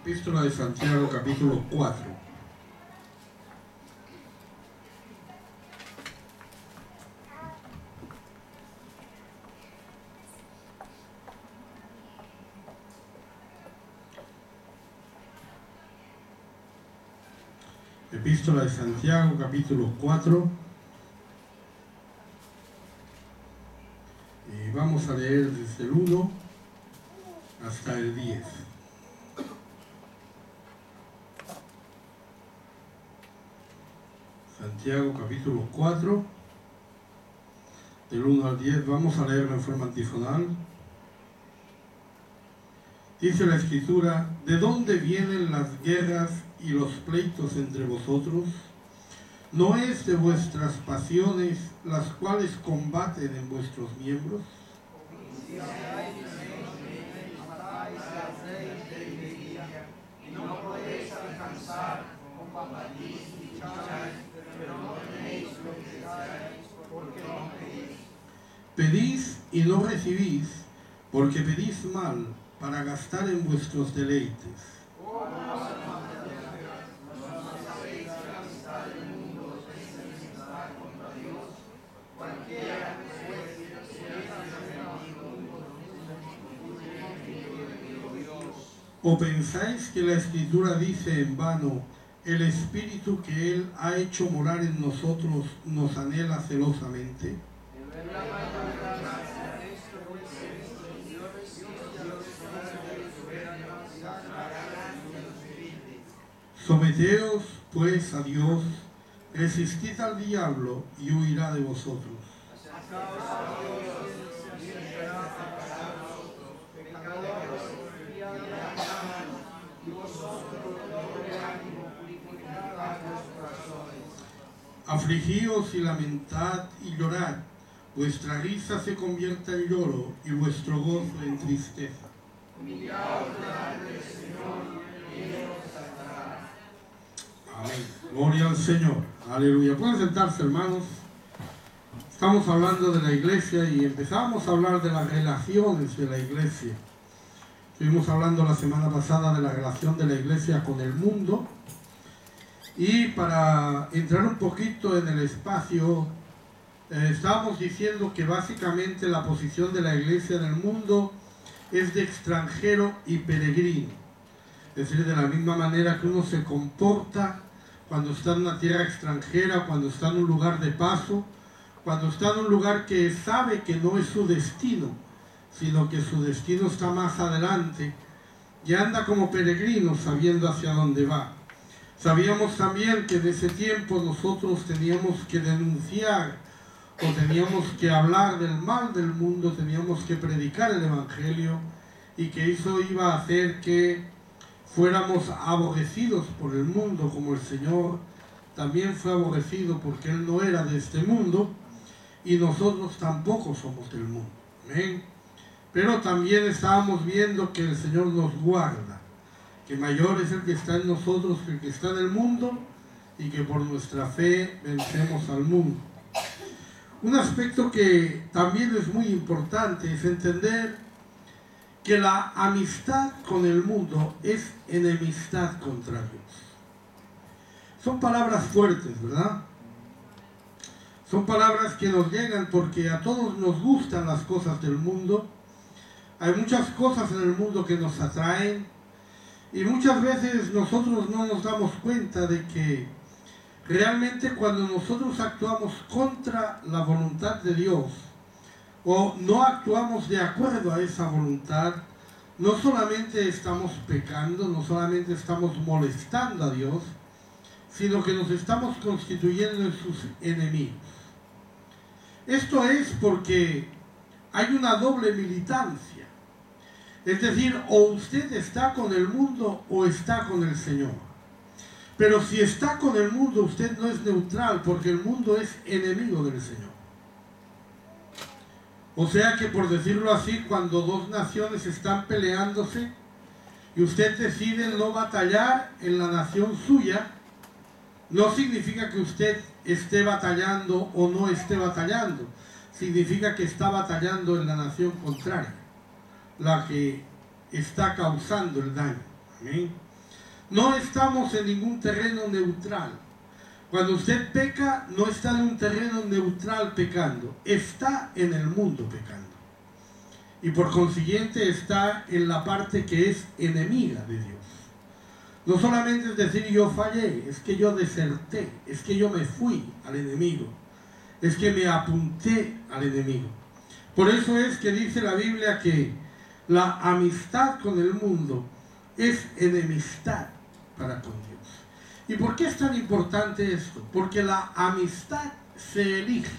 Epístola de Santiago, capítulo 4. Epístola de Santiago, capítulo 4. Y vamos a leer desde el 1 hasta el 10. Santiago, capítulo 4, del 1 al 10. Vamos a leerlo en forma antifonal. Dice la Escritura: ¿de dónde vienen las guerras y los pleitos entre vosotros? ¿No es de vuestras pasiones las cuales combaten en vuestros miembros? Pedís y no recibís, porque pedís mal para gastar en vuestros deleites. ¿O pensáis que la Escritura dice en vano: el Espíritu que Él ha hecho morar en nosotros nos anhela celosamente? Someteos pues a Dios, resistid al diablo y huirá de vosotros. Afligíos y lamentad y llorad, vuestra risa se convierta en lloro y vuestro gozo en tristeza. Amén. Gloria al Señor. Aleluya. Pueden sentarse, hermanos. Estamos hablando de la iglesia y empezamos a hablar de las relaciones de la iglesia. Estuvimos hablando la semana pasada de la relación de la iglesia con el mundo. Y para entrar un poquito en el espacio, estábamos diciendo que básicamente la posición de la iglesia en el mundo es de extranjero y peregrino. Es decir, de la misma manera que uno se comporta cuando está en una tierra extranjera, cuando está en un lugar de paso, cuando está en un lugar que sabe que no es su destino, sino que su destino está más adelante, y anda como peregrino sabiendo hacia dónde va. Sabíamos también que en ese tiempo nosotros teníamos que denunciar o teníamos que hablar del mal del mundo, teníamos que predicar el Evangelio, y que eso iba a hacer que fuéramos aborrecidos por el mundo, como el Señor también fue aborrecido porque Él no era de este mundo y nosotros tampoco somos del mundo. Amén. Pero también estábamos viendo que el Señor nos guarda, que mayor es el que está en nosotros que el que está en el mundo, y que por nuestra fe vencemos al mundo. Un aspecto que también es muy importante es entender que la amistad con el mundo es enemistad contra Dios. Son palabras fuertes, ¿verdad? Son palabras que nos llegan porque a todos nos gustan las cosas del mundo. Hay muchas cosas en el mundo que nos atraen, y muchas veces nosotros no nos damos cuenta de que realmente cuando nosotros actuamos contra la voluntad de Dios o no actuamos de acuerdo a esa voluntad, no solamente estamos pecando, no solamente estamos molestando a Dios, sino que nos estamos constituyendo en sus enemigos. Esto es porque hay una doble militancia. Es decir, o usted está con el mundo o está con el Señor. Pero si está con el mundo, usted no es neutral, porque el mundo es enemigo del Señor. O sea que, por decirlo así, cuando dos naciones están peleándose y usted decide no batallar en la nación suya, no significa que usted esté batallando o no esté batallando. Significa que está batallando en la nación contraria, la que está causando el daño. ¿Amén? No estamos en ningún terreno neutral. Cuando usted peca, no está en un terreno neutral pecando, está en el mundo pecando. Y por consiguiente está en la parte que es enemiga de Dios. No solamente es decir yo fallé, es que yo deserté, es que yo me fui al enemigo, es que me apunté al enemigo. Por eso es que dice la Biblia que la amistad con el mundo es enemistad para con Dios. ¿Y por qué es tan importante esto? Porque la amistad se elige.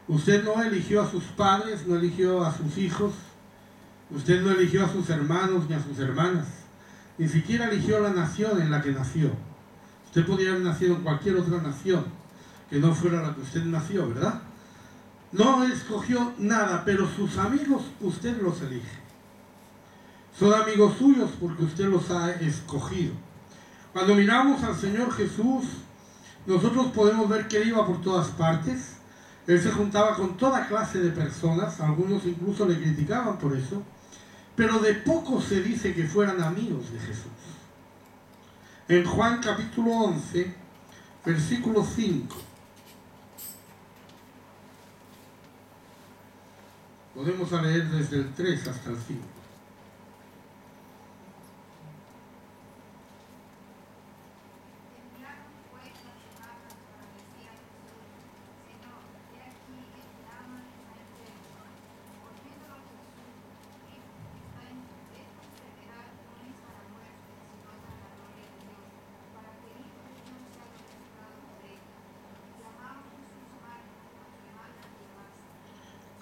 Usted no eligió a sus padres, no eligió a sus hijos, usted no eligió a sus hermanos ni a sus hermanas, ni siquiera eligió la nación en la que nació. Usted podría haber nacido en cualquier otra nación que no fuera la que usted nació, ¿verdad? No escogió nada, pero sus amigos usted los elige. Son amigos suyos porque usted los ha escogido. Cuando miramos al Señor Jesús, nosotros podemos ver que Él iba por todas partes. Él se juntaba con toda clase de personas, algunos incluso le criticaban por eso, pero de poco se dice que fueran amigos de Jesús. En Juan capítulo 11, versículo 5, podemos leer desde el 3 hasta el 5.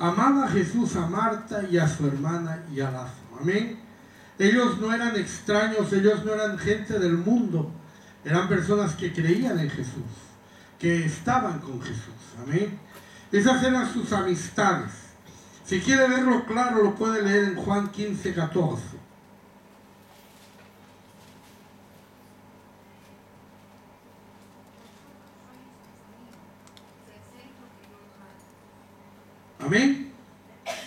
Amaba a Jesús a Marta y a su hermana y a Lázaro. Amén. Ellos no eran extraños, ellos no eran gente del mundo. Eran personas que creían en Jesús, que estaban con Jesús. Amén. Esas eran sus amistades. Si quiere verlo claro, lo puede leer en Juan 15, 14. Amén.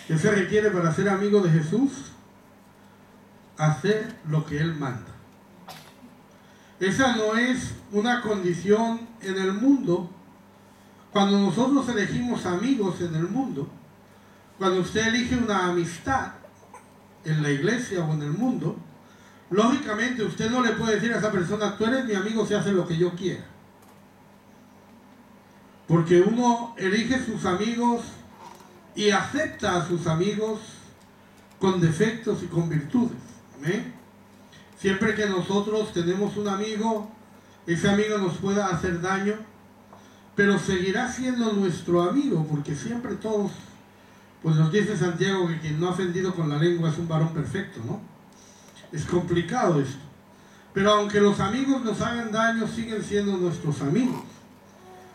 ¿Qué se requiere para ser amigo de Jesús? Hacer lo que Él manda. Esa no es una condición en el mundo. Cuando nosotros elegimos amigos en el mundo, cuando usted elige una amistad en la iglesia o en el mundo, lógicamente usted no le puede decir a esa persona, tú eres mi amigo si haces lo que yo quiera. Porque uno elige sus amigos y acepta a sus amigos con defectos y con virtudes. ¿Amén? Siempre que nosotros tenemos un amigo, ese amigo nos pueda hacer daño, pero seguirá siendo nuestro amigo, porque siempre todos, pues nos dice Santiago que quien no ha ofendido con la lengua es un varón perfecto, ¿no? Es complicado esto. Pero aunque los amigos nos hagan daño, siguen siendo nuestros amigos.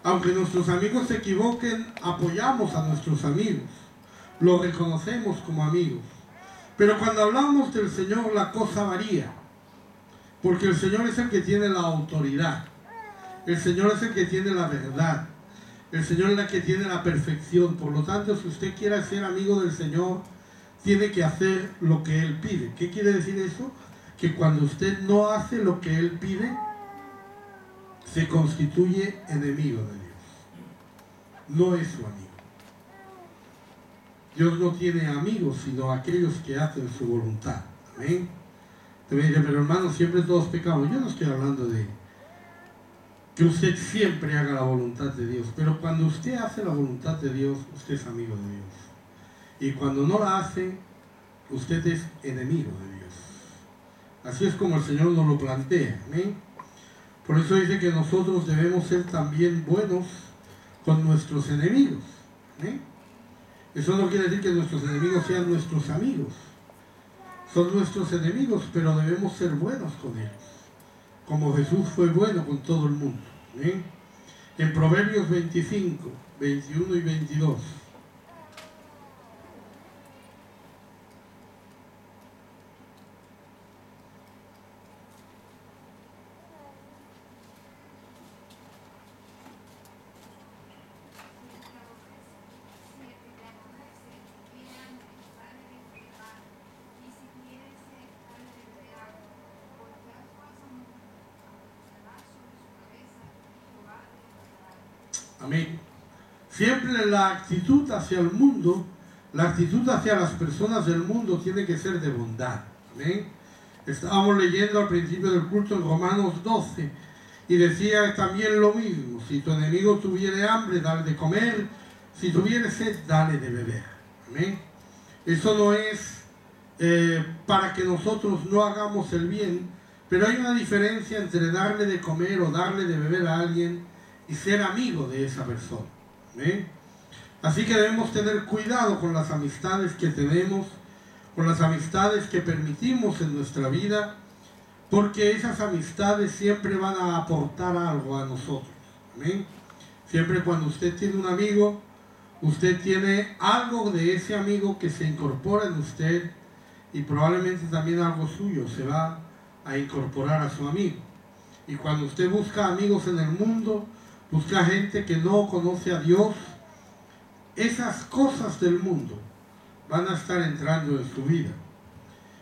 Aunque nuestros amigos se equivoquen, apoyamos a nuestros amigos, los reconocemos como amigos. Pero cuando hablamos del Señor, la cosa varía, porque el Señor es el que tiene la autoridad, el Señor es el que tiene la verdad, el Señor es el que tiene la perfección. Por lo tanto, si usted quiere ser amigo del Señor, tiene que hacer lo que Él pide. ¿Qué quiere decir eso? Que cuando usted no hace lo que Él pide, se constituye enemigo de Dios. No es su amigo. Dios no tiene amigos, sino aquellos que hacen su voluntad. Amén. Te me dice, pero hermano, siempre todos pecamos. Yo no estoy hablando de que usted siempre haga la voluntad de Dios, pero cuando usted hace la voluntad de Dios, usted es amigo de Dios. Y cuando no la hace, usted es enemigo de Dios. Así es como el Señor nos lo plantea. Amén. Por eso dice que nosotros debemos ser también buenos con nuestros enemigos. ¿Eh? Eso no quiere decir que nuestros enemigos sean nuestros amigos. Son nuestros enemigos, pero debemos ser buenos con ellos, como Jesús fue bueno con todo el mundo. ¿Eh? En Proverbios 25, 21 y 22. Amén. Siempre la actitud hacia el mundo, la actitud hacia las personas del mundo tiene que ser de bondad. Amén. Estábamos leyendo al principio del culto en Romanos 12 y decía también lo mismo: si tu enemigo tuviere hambre, dale de comer; si tuviere sed, dale de beber. Amén. Eso no es para que nosotros no hagamos el bien, pero hay una diferencia entre darle de comer o darle de beber a alguien y ser amigo de esa persona. ¿Amén? Así que debemos tener cuidado con las amistades que tenemos, con las amistades que permitimos en nuestra vida, porque esas amistades siempre van a aportar algo a nosotros. ¿Amén? Siempre cuando usted tiene un amigo, usted tiene algo de ese amigo que se incorpora en usted, y probablemente también algo suyo se va a incorporar a su amigo. Y cuando usted busca amigos en el mundo, busca gente que no conoce a Dios, esas cosas del mundo van a estar entrando en su vida.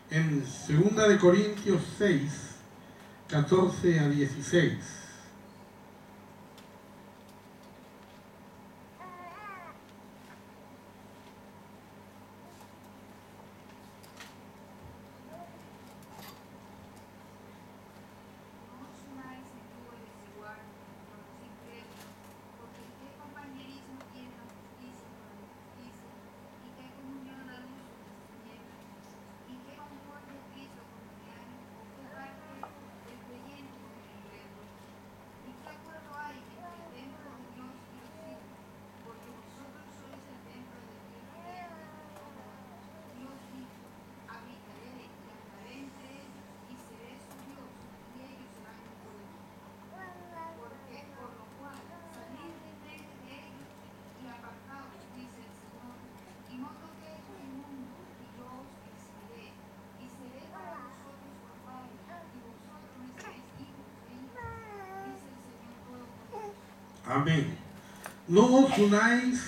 En 2 Corintios 6, 14 a 16. Amén. No os unáis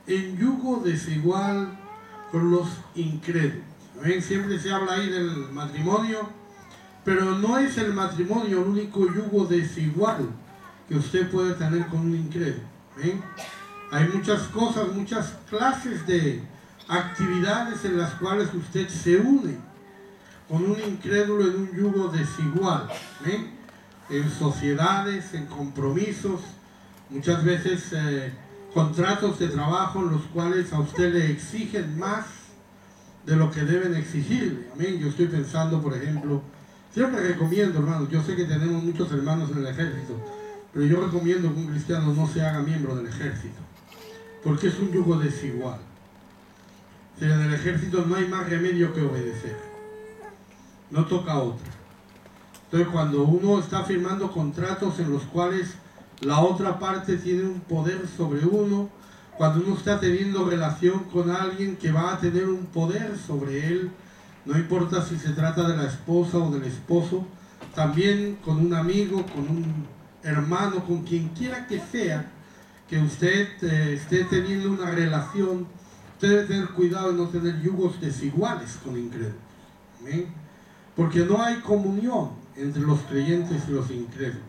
en yugo desigual con los incrédulos. Amén. Siempre se habla ahí del matrimonio, pero no es el matrimonio el único yugo desigual que usted puede tener con un incrédulo. Amén. Hay muchas cosas, muchas clases de actividades en las cuales usted se une con un incrédulo en un yugo desigual. Amén. En sociedades, en compromisos, muchas veces contratos de trabajo en los cuales a usted le exigen más de lo que deben exigirle. Amén. Yo estoy pensando, por ejemplo, siempre recomiendo, hermanos, yo sé que tenemos muchos hermanos en el ejército, pero yo recomiendo que un cristiano no se haga miembro del ejército, porque es un yugo desigual. O sea, en el ejército no hay más remedio que obedecer, no toca otra. Entonces, cuando uno está firmando contratos en los cuales la otra parte tiene un poder sobre uno, cuando uno está teniendo relación con alguien que va a tener un poder sobre él, no importa si se trata de la esposa o del esposo, también con un amigo, con un hermano, con quien quiera que sea, que usted esté teniendo una relación, usted debe tener cuidado de no tener yugos desiguales con incrédulos. ¿Amén? Porque no hay comunión entre los creyentes y los incrédulos.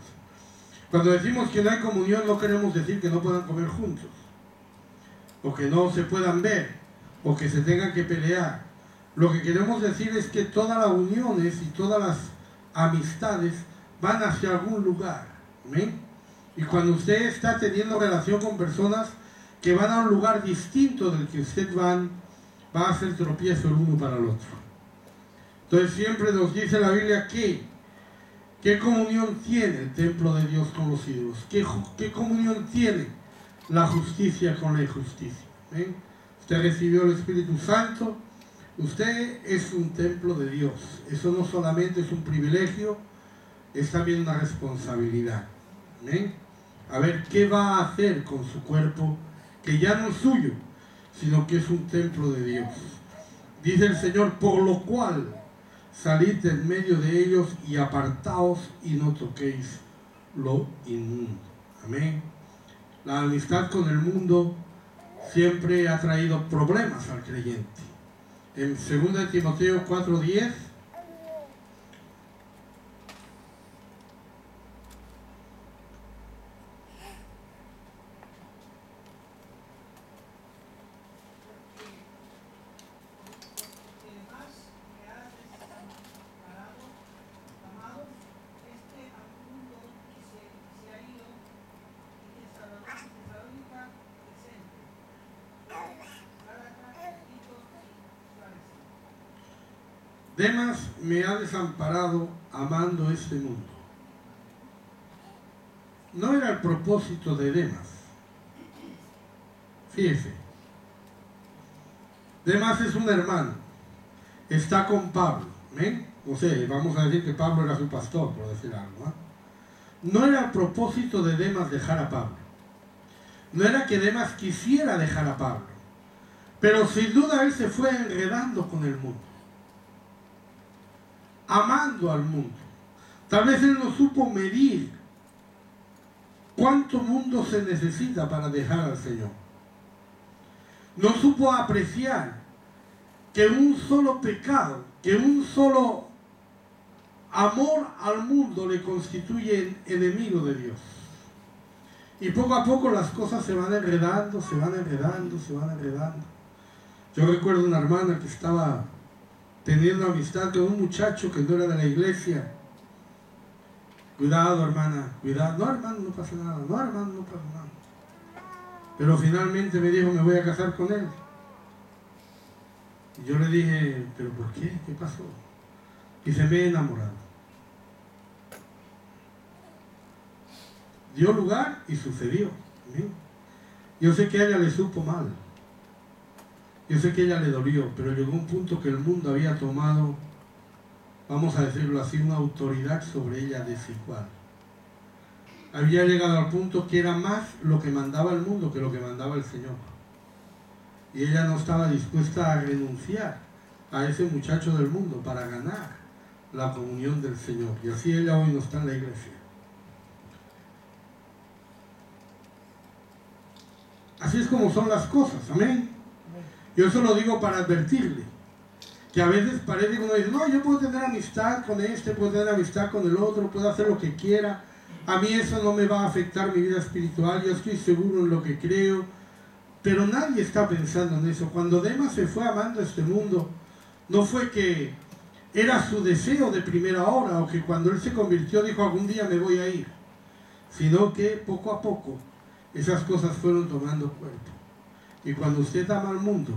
Cuando decimos que no hay comunión, no queremos decir que no puedan comer juntos, o que no se puedan ver, o que se tengan que pelear. Lo que queremos decir es que todas las uniones y todas las amistades van hacia algún lugar. ¿Amén? Y cuando usted está teniendo relación con personas que van a un lugar distinto del que usted va a hacer tropiezo el uno para el otro. Entonces siempre nos dice la Biblia que ¿qué comunión tiene el templo de Dios con los ídolos? ¿Qué comunión tiene la justicia con la injusticia? ¿Ven? Usted recibió el Espíritu Santo, usted es un templo de Dios. Eso no solamente es un privilegio, es también una responsabilidad. ¿Ven? A ver qué va a hacer con su cuerpo, que ya no es suyo, sino que es un templo de Dios. Dice el Señor, por lo cual salid de en medio de ellos y apartaos y no toquéis lo inmundo. Amén. La amistad con el mundo siempre ha traído problemas al creyente. En 2 Timoteo 4:10 Demas me ha desamparado amando este mundo. No era el propósito de Demas. Fíjese, Demas es un hermano, está con Pablo, ¿ven? No sé, vamos a decir que Pablo era su pastor, por decir algo, ¿eh? No era el propósito de Demas dejar a Pablo. No era que Demas quisiera dejar a Pablo, pero sin duda él se fue enredando con el mundo, amando al mundo. Tal vez él no supo medir cuánto mundo se necesita para dejar al Señor. No supo apreciar que un solo pecado, que un solo amor al mundo le constituye enemigo de Dios. Y poco a poco las cosas se van enredando, se van enredando, se van enredando. Yo recuerdo una hermana que estaba teniendo amistad con un muchacho que no era de la iglesia. Cuidado, hermana, cuidado. No, hermano, no pasa nada. No, hermano, no pasa nada. Pero finalmente me dijo, me voy a casar con él. Y yo le dije, ¿pero por qué? ¿Qué pasó? Y se me he enamorado. Dio lugar y sucedió. ¿Sí? Yo sé que a ella le supo mal. Yo sé que a ella le dolió, pero llegó un punto que el mundo había tomado, vamos a decirlo así, una autoridad sobre ella desigual. Había llegado al punto que era más lo que mandaba el mundo que lo que mandaba el Señor. Y ella no estaba dispuesta a renunciar a ese muchacho del mundo para ganar la comunión del Señor. Y así ella hoy no está en la iglesia. Así es como son las cosas, amén. Yo eso lo digo para advertirle, que a veces parece que uno dice, no, yo puedo tener amistad con este, puedo tener amistad con el otro, puedo hacer lo que quiera, a mí eso no me va a afectar mi vida espiritual, yo estoy seguro en lo que creo, pero nadie está pensando en eso. Cuando Demas se fue amando este mundo, no fue que era su deseo de primera hora, o que cuando él se convirtió dijo, algún día me voy a ir, sino que poco a poco esas cosas fueron tomando cuerpo. Y cuando usted ama al mundo,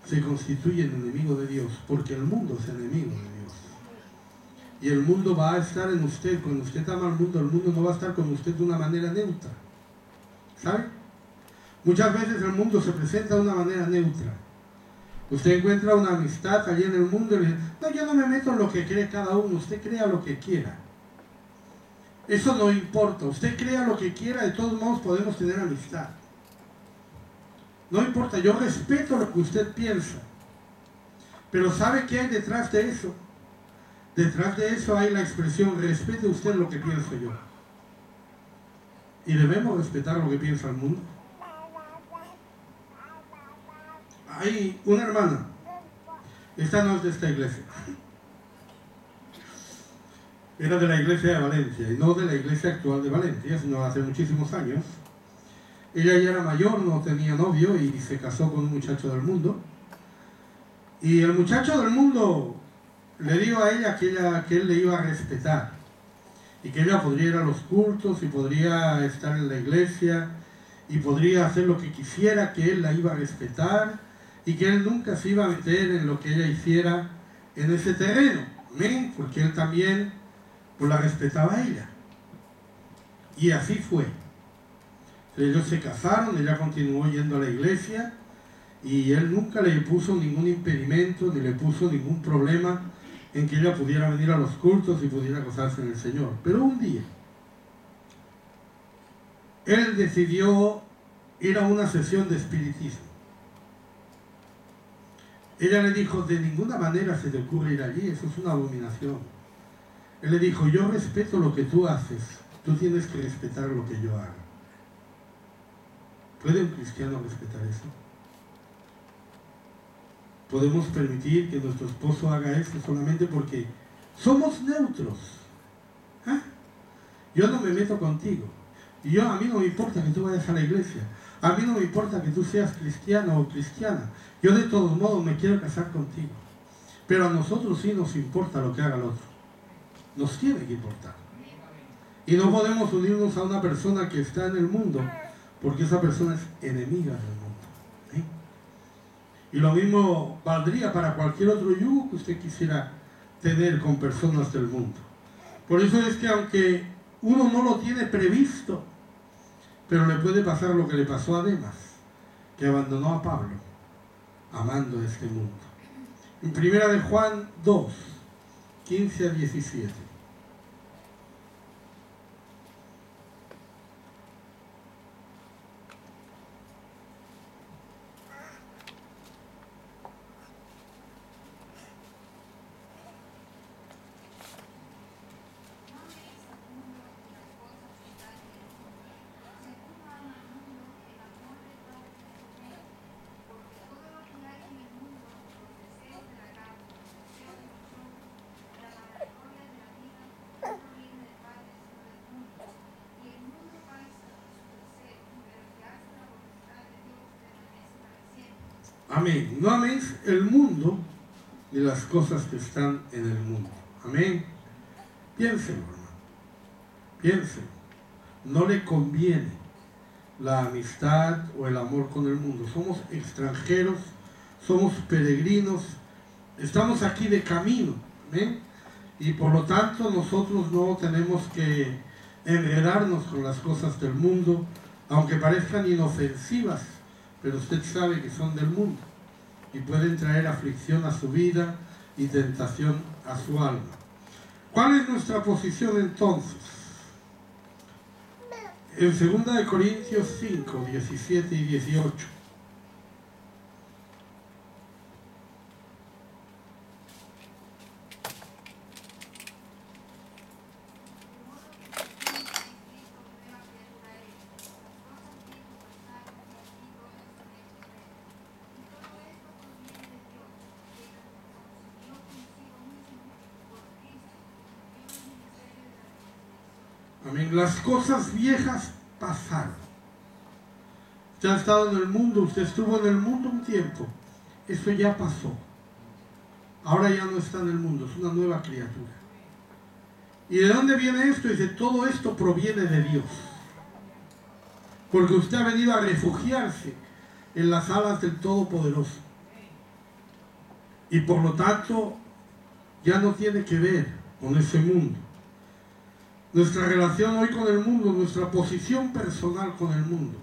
se constituye en enemigo de Dios, porque el mundo es enemigo de Dios. Y el mundo va a estar en usted. Cuando usted ama al mundo, el mundo no va a estar con usted de una manera neutra. ¿Sabe? Muchas veces el mundo se presenta de una manera neutra. Usted encuentra una amistad allí en el mundo y le dice, no, yo no me meto en lo que cree cada uno, usted crea lo que quiera. Eso no importa, usted crea lo que quiera, de todos modos podemos tener amistad. No importa, yo respeto lo que usted piensa. Pero ¿sabe qué hay detrás de eso? Detrás de eso hay la expresión, respete usted lo que pienso yo. Y debemos respetar lo que piensa el mundo. Hay una hermana, esta no es de esta iglesia, era de la iglesia de Valencia, y no de la iglesia actual de Valencia, sino hace muchísimos años. Ella ya era mayor, no tenía novio y se casó con un muchacho del mundo. Y el muchacho del mundo le dijo a ella que él le iba a respetar. Y que ella podría ir a los cultos y podría estar en la iglesia y podría hacer lo que quisiera, que él la iba a respetar y que él nunca se iba a meter en lo que ella hiciera en ese terreno. ¿Ven? Porque él también pues, la respetaba a ella. Y así fue. Ellos se casaron, ella continuó yendo a la iglesia y él nunca le puso ningún impedimento ni le puso ningún problema en que ella pudiera venir a los cultos y pudiera gozarse en el Señor. Pero un día él decidió ir a una sesión de espiritismo. Ella le dijo, de ninguna manera se te ocurre ir allí, eso es una abominación. Él le dijo, yo respeto lo que tú haces, tú tienes que respetar lo que yo hago. ¿Puede un cristiano respetar eso? ¿Podemos permitir que nuestro esposo haga esto solamente porque somos neutros? ¿Ah? Yo no me meto contigo. Y a mí no me importa que tú vayas a la iglesia. A mí no me importa que tú seas cristiano o cristiana. Yo de todos modos me quiero casar contigo. Pero a nosotros sí nos importa lo que haga el otro. Nos tiene que importar. Y no podemos unirnos a una persona que está en el mundo porque esa persona es enemiga del mundo. ¿Sí? Y lo mismo valdría para cualquier otro yugo que usted quisiera tener con personas del mundo. Por eso es que aunque uno no lo tiene previsto, pero le puede pasar lo que le pasó a Demas, que abandonó a Pablo, amando este mundo. En 1 de Juan 2, 15 a 17. Amén. No améis el mundo ni las cosas que están en el mundo. Amén. Piénselo, hermano. Piénselo. No le conviene la amistad o el amor con el mundo. Somos extranjeros, somos peregrinos, estamos aquí de camino. Amén. Y por lo tanto nosotros no tenemos que enredarnos con las cosas del mundo, aunque parezcan inofensivas, pero usted sabe que son del mundo y pueden traer aflicción a su vida y tentación a su alma. ¿Cuál es nuestra posición entonces? En 2 Corintios 5, 17 y 18. Amén. Las cosas viejas pasaron. Usted ha estado en el mundo, usted estuvo en el mundo un tiempo. Eso ya pasó. Ahora ya no está en el mundo, es una nueva criatura. ¿Y de dónde viene esto? Dice, todo esto proviene de Dios. Porque usted ha venido a refugiarse en las alas del Todopoderoso. Y por lo tanto, ya no tiene que ver con ese mundo. Nuestra relación hoy con el mundo, nuestra posición personal con el mundo,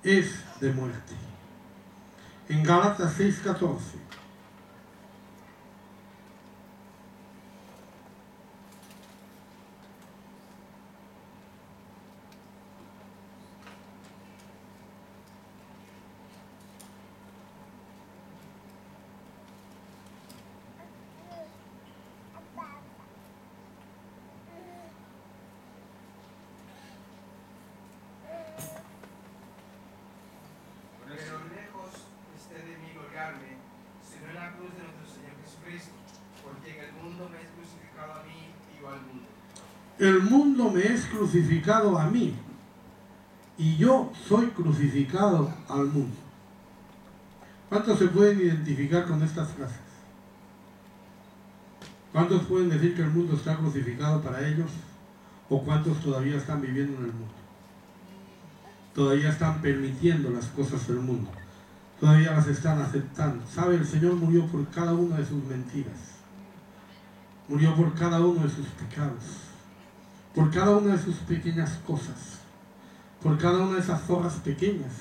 es de muerte. En Gálatas 6:14. Sino en la cruz de nuestro Señor Jesucristo, porque en el mundo me es crucificado a mí y yo al mundo. El mundo me es crucificado a mí y yo soy crucificado al mundo. ¿Cuántos se pueden identificar con estas frases? ¿Cuántos pueden decir que el mundo está crucificado para ellos? ¿O cuántos todavía están viviendo en el mundo? Todavía están permitiendo las cosas del mundo. Todavía las están aceptando. ¿Sabe? El Señor murió por cada una de sus mentiras. Murió por cada uno de sus pecados. Por cada una de sus pequeñas cosas. Por cada una de esas zorras pequeñas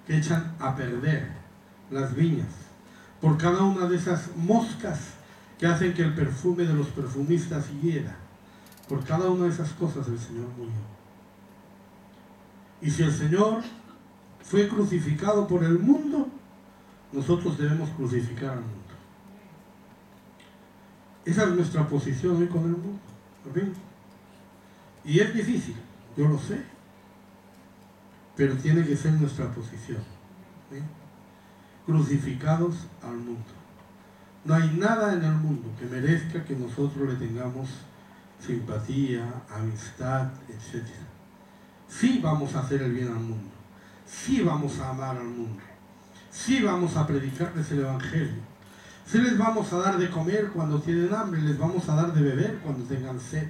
que echan a perder las viñas. Por cada una de esas moscas que hacen que el perfume de los perfumistas hiera. Por cada una de esas cosas el Señor murió. Y si el Señor fue crucificado por el mundo, nosotros debemos crucificar al mundo. Esa es nuestra posición hoy con el mundo. ¿Ven? Y es difícil, yo lo sé, pero tiene que ser nuestra posición. ¿Ven? Crucificados al mundo. No hay nada en el mundo que merezca que nosotros le tengamos simpatía, amistad, etc. Sí vamos a hacer el bien al mundo. Sí vamos a amar al mundo. Sí vamos a predicarles el Evangelio. Sí les vamos a dar de comer cuando tienen hambre. Les vamos a dar de beber cuando tengan sed.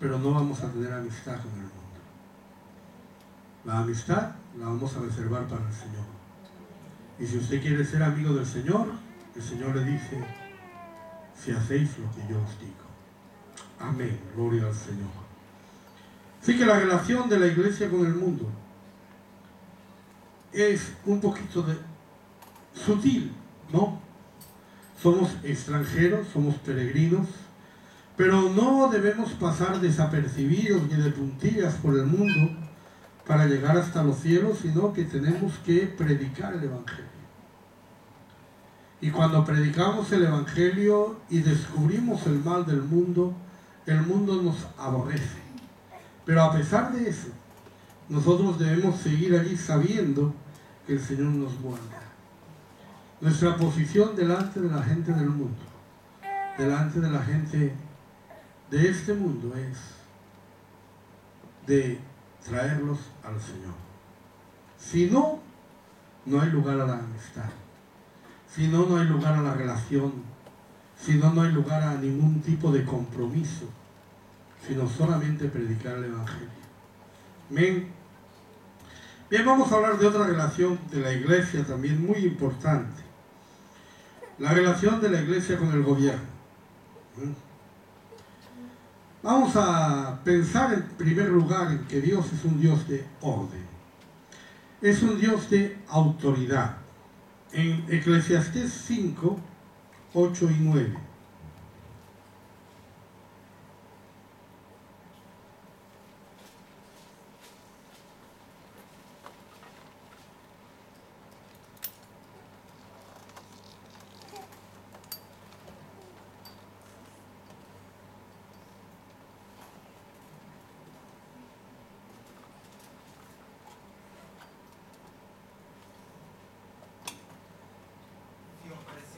Pero no vamos a tener amistad con el mundo. La amistad la vamos a reservar para el Señor. Y si usted quiere ser amigo del Señor, el Señor le dice, si hacéis lo que yo os digo. Amén, gloria al Señor. Así que la relación de la iglesia con el mundo es un poquito sutil, ¿no? Somos extranjeros, somos peregrinos, pero no debemos pasar desapercibidos ni de puntillas por el mundo para llegar hasta los cielos, sino que tenemos que predicar el Evangelio. Y cuando predicamos el Evangelio y descubrimos el mal del mundo, el mundo nos aborrece. Pero a pesar de eso, nosotros debemos seguir allí sabiendo que el Señor nos guarda. Nuestra posición delante de la gente del mundo, delante de la gente de este mundo, es de traerlos al Señor. Si no, no hay lugar a la amistad. Si no, no hay lugar a la relación. Si no, no hay lugar a ningún tipo de compromiso, sino solamente predicar el Evangelio. Amén. Bien, vamos a hablar de otra relación de la iglesia también muy importante. La relación de la iglesia con el gobierno. Vamos a pensar en primer lugar en que Dios es un Dios de orden. Es un Dios de autoridad. En Eclesiastés 5, 8 y 9.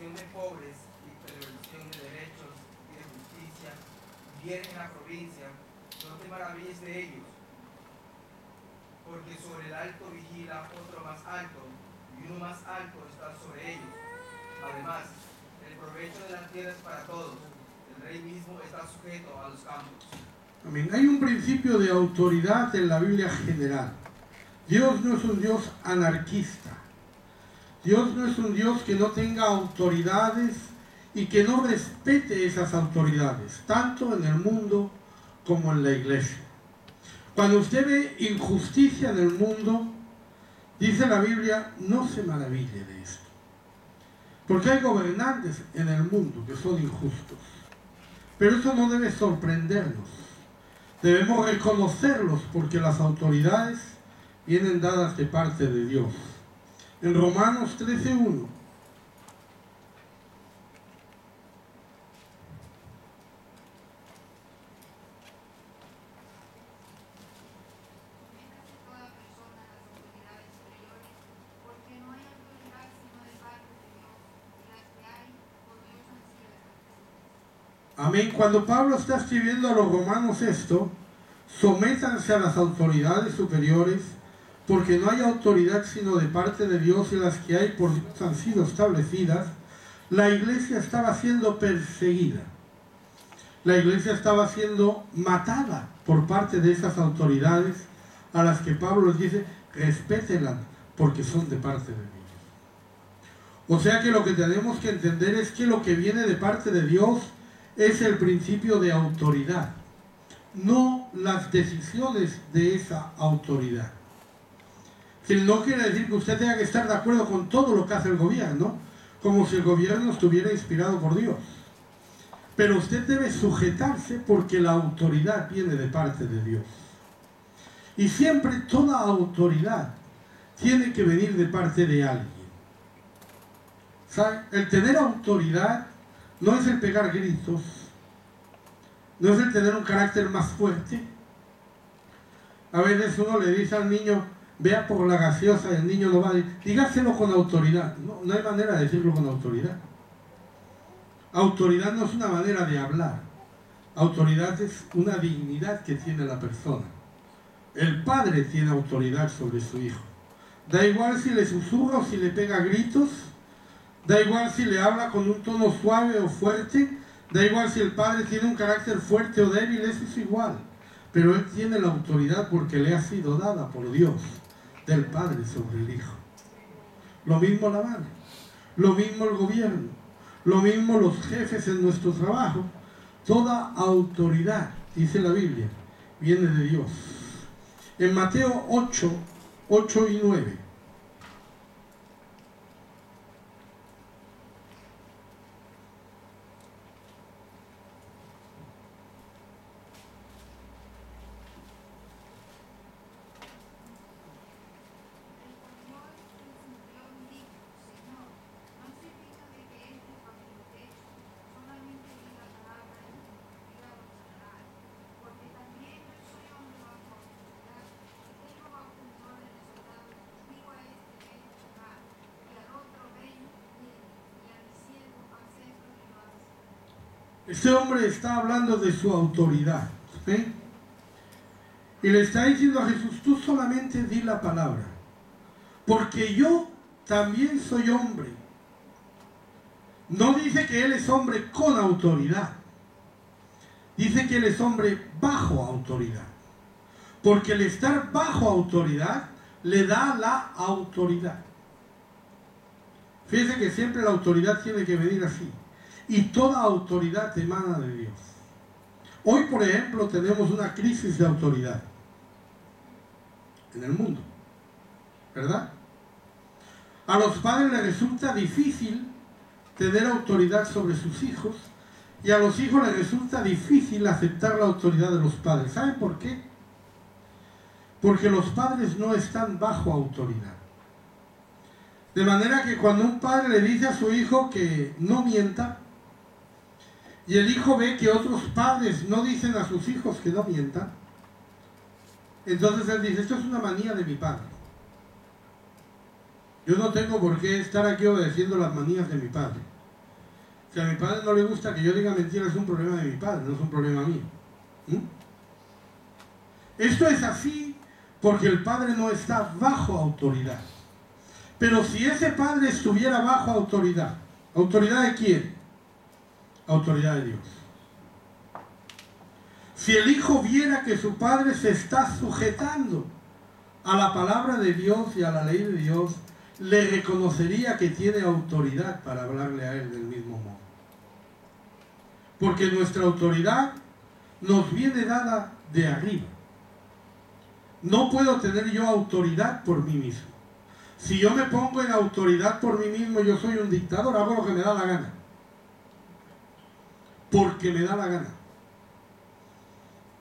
De pobres y prevención de derechos y de justicia vienen en la provincia, no te maravilles de ellos, porque sobre el alto vigila otro más alto, y uno más alto está sobre ellos. Además, el provecho de la tierra es para todos, el rey mismo está sujeto a los campos. Amén. Hay un principio de autoridad en la Biblia general. Dios no es un Dios anarquista. Dios no es un Dios que no tenga autoridades y que no respete esas autoridades, tanto en el mundo como en la iglesia. Cuando usted ve injusticia en el mundo, dice la Biblia, no se maraville de esto. Porque hay gobernantes en el mundo que son injustos. Pero eso no debe sorprendernos. Debemos reconocerlos porque las autoridades vienen dadas de parte de Dios. En Romanos 13:1. Amén. Cuando Pablo está escribiendo a los romanos esto, sométanse a las autoridades superiores, porque no hay autoridad sino de parte de Dios y las que hay por Dios han sido establecidas. La iglesia estaba siendo perseguida. La iglesia estaba siendo matada por parte de esas autoridades a las que Pablo les dice, respétenlas porque son de parte de Dios. O sea que lo que tenemos que entender es que lo que viene de parte de Dios es el principio de autoridad, no las decisiones de esa autoridad. Que no quiere decir que usted tenga que estar de acuerdo con todo lo que hace el gobierno, como si el gobierno estuviera inspirado por Dios. Pero usted debe sujetarse porque la autoridad viene de parte de Dios. Y siempre toda autoridad tiene que venir de parte de alguien. ¿Sabe? El tener autoridad no es el pegar gritos, no es el tener un carácter más fuerte. A veces uno le dice al niño, vea por la gaseosa, y el niño no va a decir, dígaselo con autoridad. No, no hay manera de decirlo con autoridad. Autoridad no es una manera de hablar. Autoridad es una dignidad que tiene la persona. El padre tiene autoridad sobre su hijo. Da igual si le susurra o si le pega gritos, da igual si le habla con un tono suave o fuerte, da igual si el padre tiene un carácter fuerte o débil, eso es igual. Pero él tiene la autoridad porque le ha sido dada por Dios, del padre sobre el hijo. Lo mismo la madre, lo mismo el gobierno, Lo mismo los jefes en nuestro trabajo. Toda autoridad, dice la Biblia, viene de Dios. En Mateo 8, 8 y 9. Este hombre está hablando de su autoridad, ¿sí? Y le está diciendo a Jesús, tú solamente di la palabra, porque yo también soy hombre. No dice que él es hombre con autoridad, dice que él es hombre bajo autoridad, porque el estar bajo autoridad le da la autoridad. Fíjense que siempre la autoridad tiene que venir así. Y toda autoridad emana de Dios. Hoy, por ejemplo, tenemos una crisis de autoridad en el mundo, ¿verdad? A los padres les resulta difícil tener autoridad sobre sus hijos y a los hijos les resulta difícil aceptar la autoridad de los padres. ¿Saben por qué? Porque los padres no están bajo autoridad. De manera que cuando un padre le dice a su hijo que no mienta, y el hijo ve que otros padres no dicen a sus hijos que no mientan, entonces él dice, esto es una manía de mi padre. Yo no tengo por qué estar aquí obedeciendo las manías de mi padre. Si a mi padre no le gusta que yo diga mentiras, es un problema de mi padre, no es un problema mío. Esto es así porque el padre no está bajo autoridad. Pero si ese padre estuviera bajo autoridad, ¿autoridad de quién? Autoridad de Dios. Si el hijo viera que su padre se está sujetando a la palabra de Dios y a la ley de Dios, le reconocería que tiene autoridad para hablarle a él del mismo modo. Porque nuestra autoridad nos viene dada de arriba. No puedo tener yo autoridad por mí mismo. Si yo me pongo en autoridad por mí mismo, yo soy un dictador, hago lo que me da la gana. Porque me da la gana.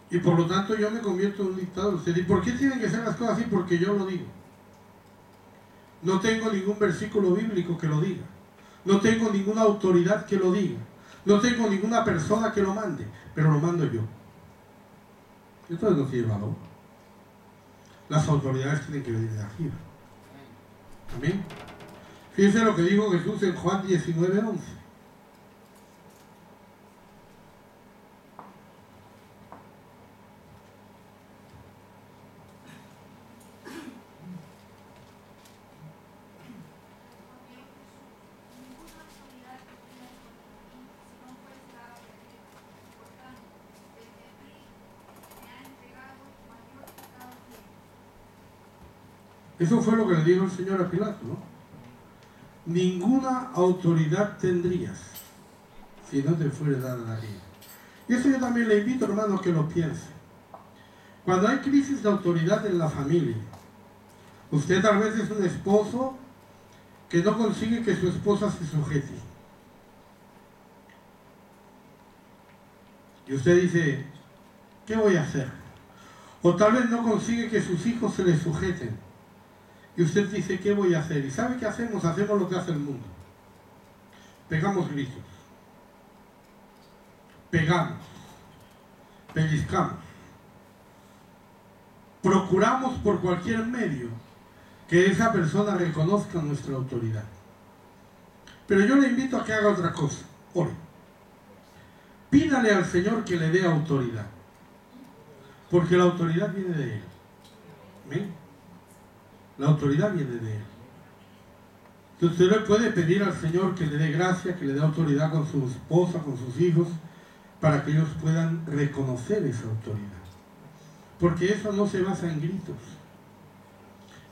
Y por lo tanto yo me convierto en un dictador. Usted dice, ¿por qué tienen que ser las cosas así? Porque yo lo digo. No tengo ningún versículo bíblico que lo diga. No tengo ninguna autoridad que lo diga. No tengo ninguna persona que lo mande. Pero lo mando yo. Entonces no tiene valor. Las autoridades tienen que venir de arriba. Amén. Fíjense lo que dijo Jesús en Juan 19:11. Eso fue lo que le dijo el Señor a Pilato, ¿no? Ninguna autoridad tendrías si no te fuera dada la vida. Y eso yo también le invito, hermanos, que lo piense. Cuando hay crisis de autoridad en la familia, usted tal vez es un esposo que no consigue que su esposa se sujete. Y usted dice, ¿qué voy a hacer? O tal vez no consigue que sus hijos se le sujeten. Y usted dice, ¿qué voy a hacer? ¿Y sabe qué hacemos? Hacemos lo que hace el mundo. Pegamos gritos. Pegamos. Pellizcamos. Procuramos por cualquier medio que esa persona reconozca nuestra autoridad. Pero yo le invito a que haga otra cosa. Ore. Pídale al Señor que le dé autoridad. Porque la autoridad viene de Él. ¿Amén? La autoridad viene de Él. Entonces usted le puede pedir al Señor que le dé gracia, que le dé autoridad con su esposa, con sus hijos, para que ellos puedan reconocer esa autoridad. Porque eso no se basa en gritos.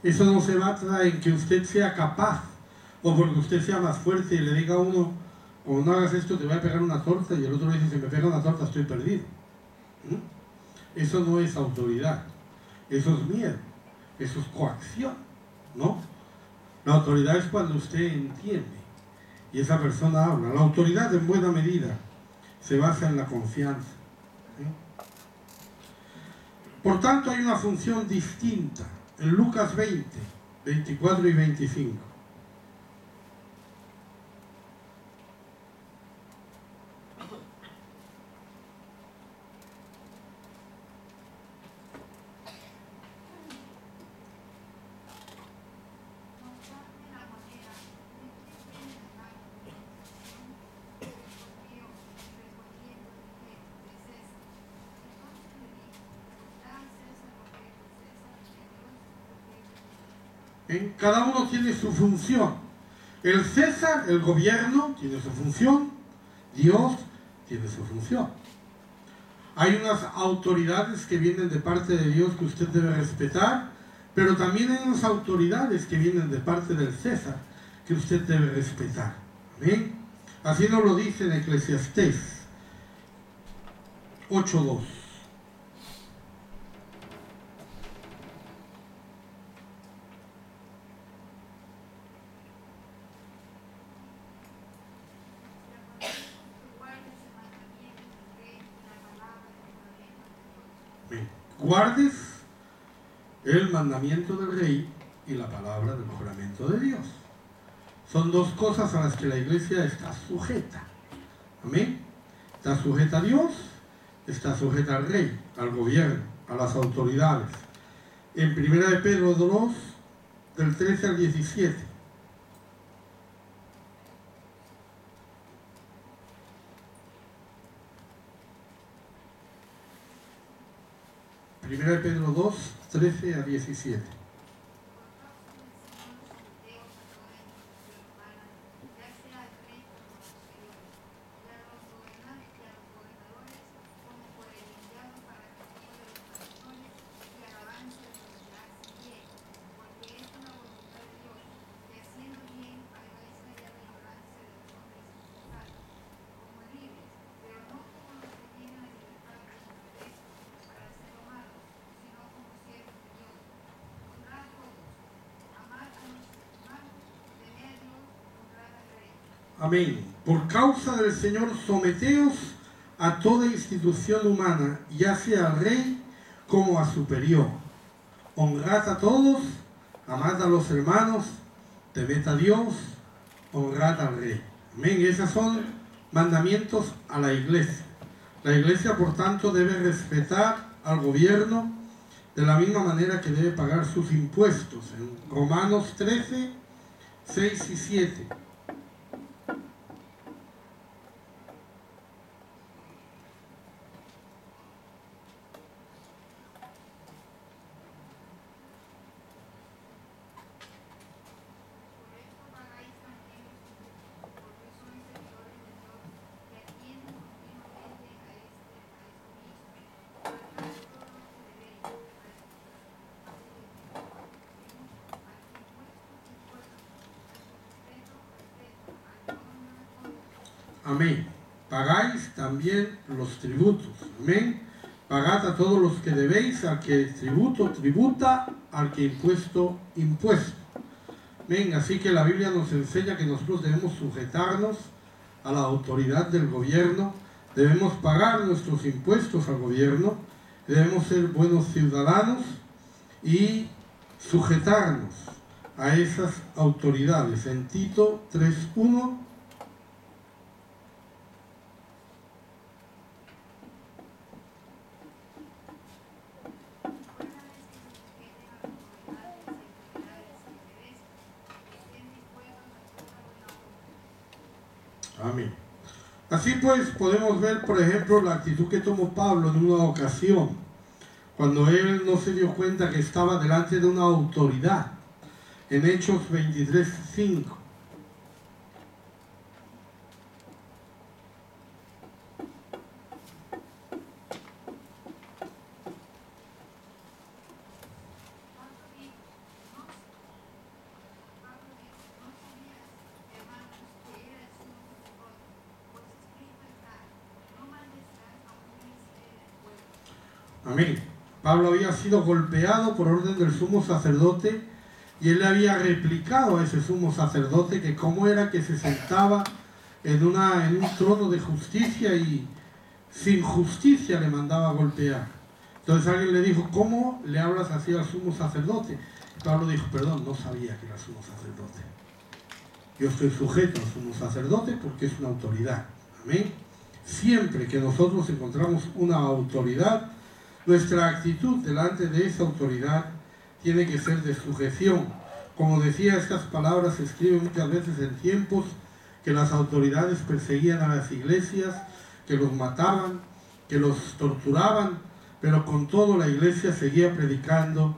Eso no se basa en que usted sea capaz, o porque usted sea más fuerte y le diga a uno, como no hagas esto te voy a pegar una torta, y el otro dice, si me pega una torta estoy perdido. Eso no es autoridad, eso es miedo, eso es coacción, ¿no? La autoridad es cuando usted entiende y esa persona habla. La autoridad en buena medida se basa en la confianza. Por tanto, hay una función distinta en Lucas 20, 24 y 25. Cada uno tiene su función. El César, el gobierno, tiene su función. Dios tiene su función. Hay unas autoridades que vienen de parte de Dios que usted debe respetar, pero también hay unas autoridades que vienen de parte del César que usted debe respetar. ¿Amén? Así nos lo dice en Eclesiastés 8:2. Guardes el mandamiento del rey y la palabra del juramento de Dios. Son dos cosas a las que la iglesia está sujeta. Amén. Está sujeta a Dios, está sujeta al rey, al gobierno, a las autoridades. En 1 de Pedro 2, del 13 al 17. Primera de Pedro 2, 13 a 17. Amén. Por causa del Señor, someteos a toda institución humana, ya sea al rey como a superior. Honrad a todos, amad a los hermanos, temed a Dios, honrad al rey. Amén. Esos son mandamientos a la iglesia. La iglesia, por tanto, debe respetar al gobierno de la misma manera que debe pagar sus impuestos. En Romanos 13, 6 y 7. Amén. Pagáis también los tributos. Amén. Pagad a todos los que debéis, al que tributo, tributa, al que impuesto, impuesto. Amén. Así que la Biblia nos enseña que nosotros debemos sujetarnos a la autoridad del gobierno, debemos pagar nuestros impuestos al gobierno, debemos ser buenos ciudadanos y sujetarnos a esas autoridades. En Tito 3:1 Amén. Así pues, podemos ver, por ejemplo, la actitud que tomó Pablo en una ocasión, cuando él no se dio cuenta que estaba delante de una autoridad, en Hechos 23:5. Amén. Pablo había sido golpeado por orden del sumo sacerdote y él le había replicado a ese sumo sacerdote que cómo era que se sentaba en un trono de justicia y sin justicia le mandaba a golpear. Entonces alguien le dijo, ¿cómo le hablas así al sumo sacerdote? Y Pablo dijo, perdón, no sabía que era sumo sacerdote. Yo estoy sujeto al sumo sacerdote porque es una autoridad. Amén. Siempre que nosotros encontramos una autoridad, nuestra actitud delante de esa autoridad tiene que ser de sujeción. Como decía, estas palabras se escriben muchas veces en tiempos que las autoridades perseguían a las iglesias, que los mataban, que los torturaban, pero con todo la iglesia seguía predicando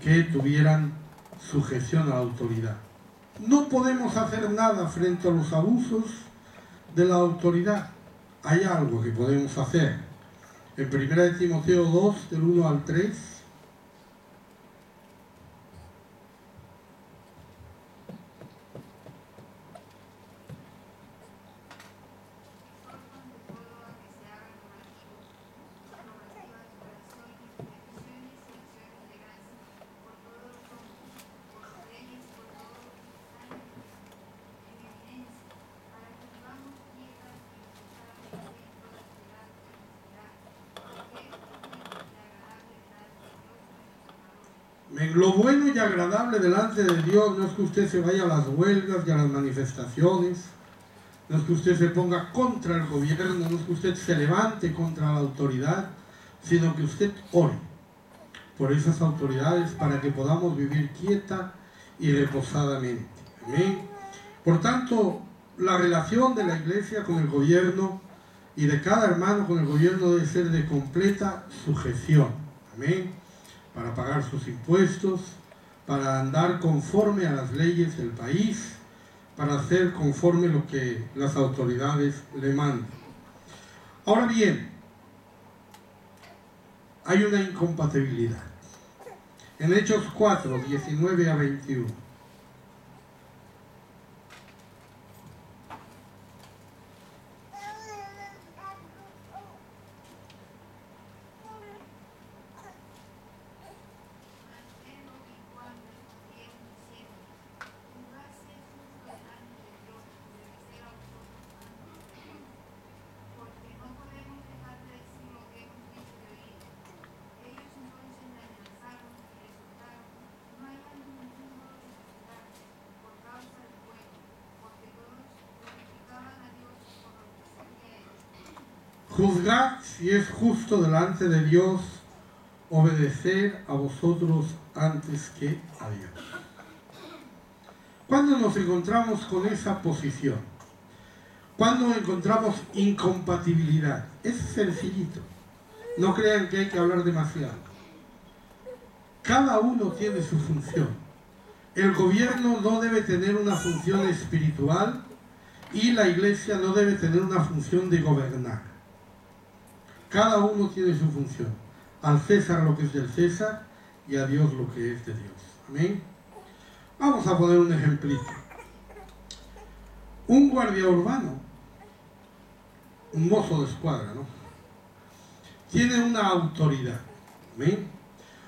que tuvieran sujeción a la autoridad. No podemos hacer nada frente a los abusos de la autoridad. Hay algo que podemos hacer. En 1 Timoteo 2, del 1 al 3, lo bueno y agradable delante de Dios no es que usted se vaya a las huelgas y a las manifestaciones, no es que usted se ponga contra el gobierno, no es que usted se levante contra la autoridad, sino que usted ore por esas autoridades para que podamos vivir quieta y reposadamente. Amén. Por tanto, la relación de la iglesia con el gobierno y de cada hermano con el gobierno debe ser de completa sujeción. Amén. Para pagar sus impuestos, para andar conforme a las leyes del país, para hacer conforme lo que las autoridades le mandan. Ahora bien, hay una incompatibilidad. En Hechos 4, 19 a 21. Juzgad si es justo delante de Dios obedecer a vosotros antes que a Dios. ¿Cuándo nos encontramos con esa posición? ¿Cuándo encontramos incompatibilidad? Es sencillito. No crean que hay que hablar demasiado. Cada uno tiene su función. El gobierno no debe tener una función espiritual y la iglesia no debe tener una función de gobernar. Cada uno tiene su función. Al César lo que es del César y a Dios lo que es de Dios. Amén. Vamos a poner un ejemplito. Un guardia urbano, un mozo de escuadra, ¿no? Tiene una autoridad. Amén.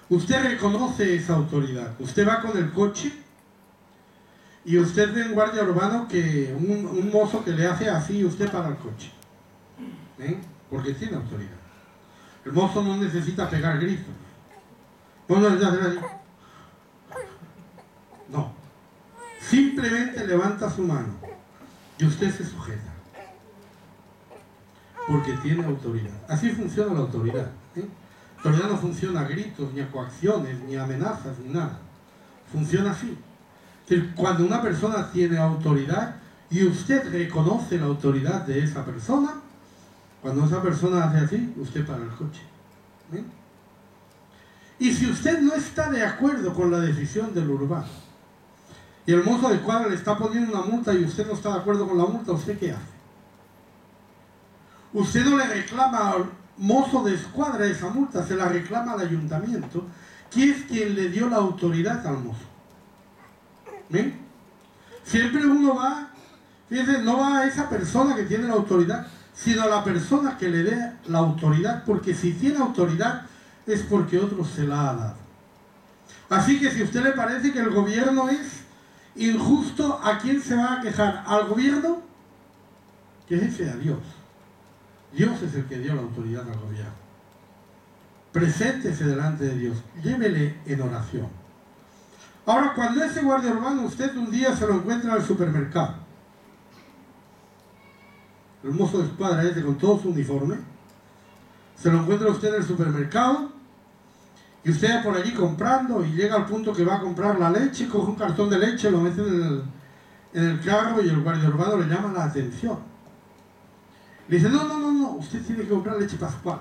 Usted reconoce esa autoridad. Usted va con el coche y usted ve un guardia urbano que un mozo que le hace así y usted para el coche. ¿Amén? Porque tiene autoridad. El mozo no necesita pegar gritos. No necesita hacer así. No. Simplemente levanta su mano y usted se sujeta. Porque tiene autoridad. Así funciona la autoridad. La autoridad no funciona a gritos, ni a coacciones, ni a amenazas, ni nada. Funciona así. Cuando una persona tiene autoridad y usted reconoce la autoridad de esa persona, cuando esa persona hace así, usted para el coche. ¿Ven? Y si usted no está de acuerdo con la decisión del urbano, y el mozo de escuadra le está poniendo una multa y usted no está de acuerdo con la multa, ¿usted qué hace? Usted no le reclama al mozo de escuadra esa multa, se la reclama al ayuntamiento, que es quien le dio la autoridad al mozo. ¿Ven? Siempre uno va, fíjense, no va a esa persona que tiene la autoridad, sino a la persona que le dé la autoridad, porque si tiene autoridad, es porque otro se la ha dado. Así que si a usted le parece que el gobierno es injusto, ¿a quién se va a quejar? ¿Al gobierno? Quéjese a Dios. Dios es el que dio la autoridad al gobierno. Preséntese delante de Dios, llévele en oración. Ahora, cuando ese guardia urbano usted un día se lo encuentra en el supermercado, el mozo de escuadra ese con todo su uniforme, se lo encuentra usted en el supermercado y usted va por allí comprando y llega al punto que va a comprar la leche, coge un cartón de leche, lo mete en el carro y el guardia urbano le llama la atención. Le dice, no, usted tiene que comprar leche Pascual.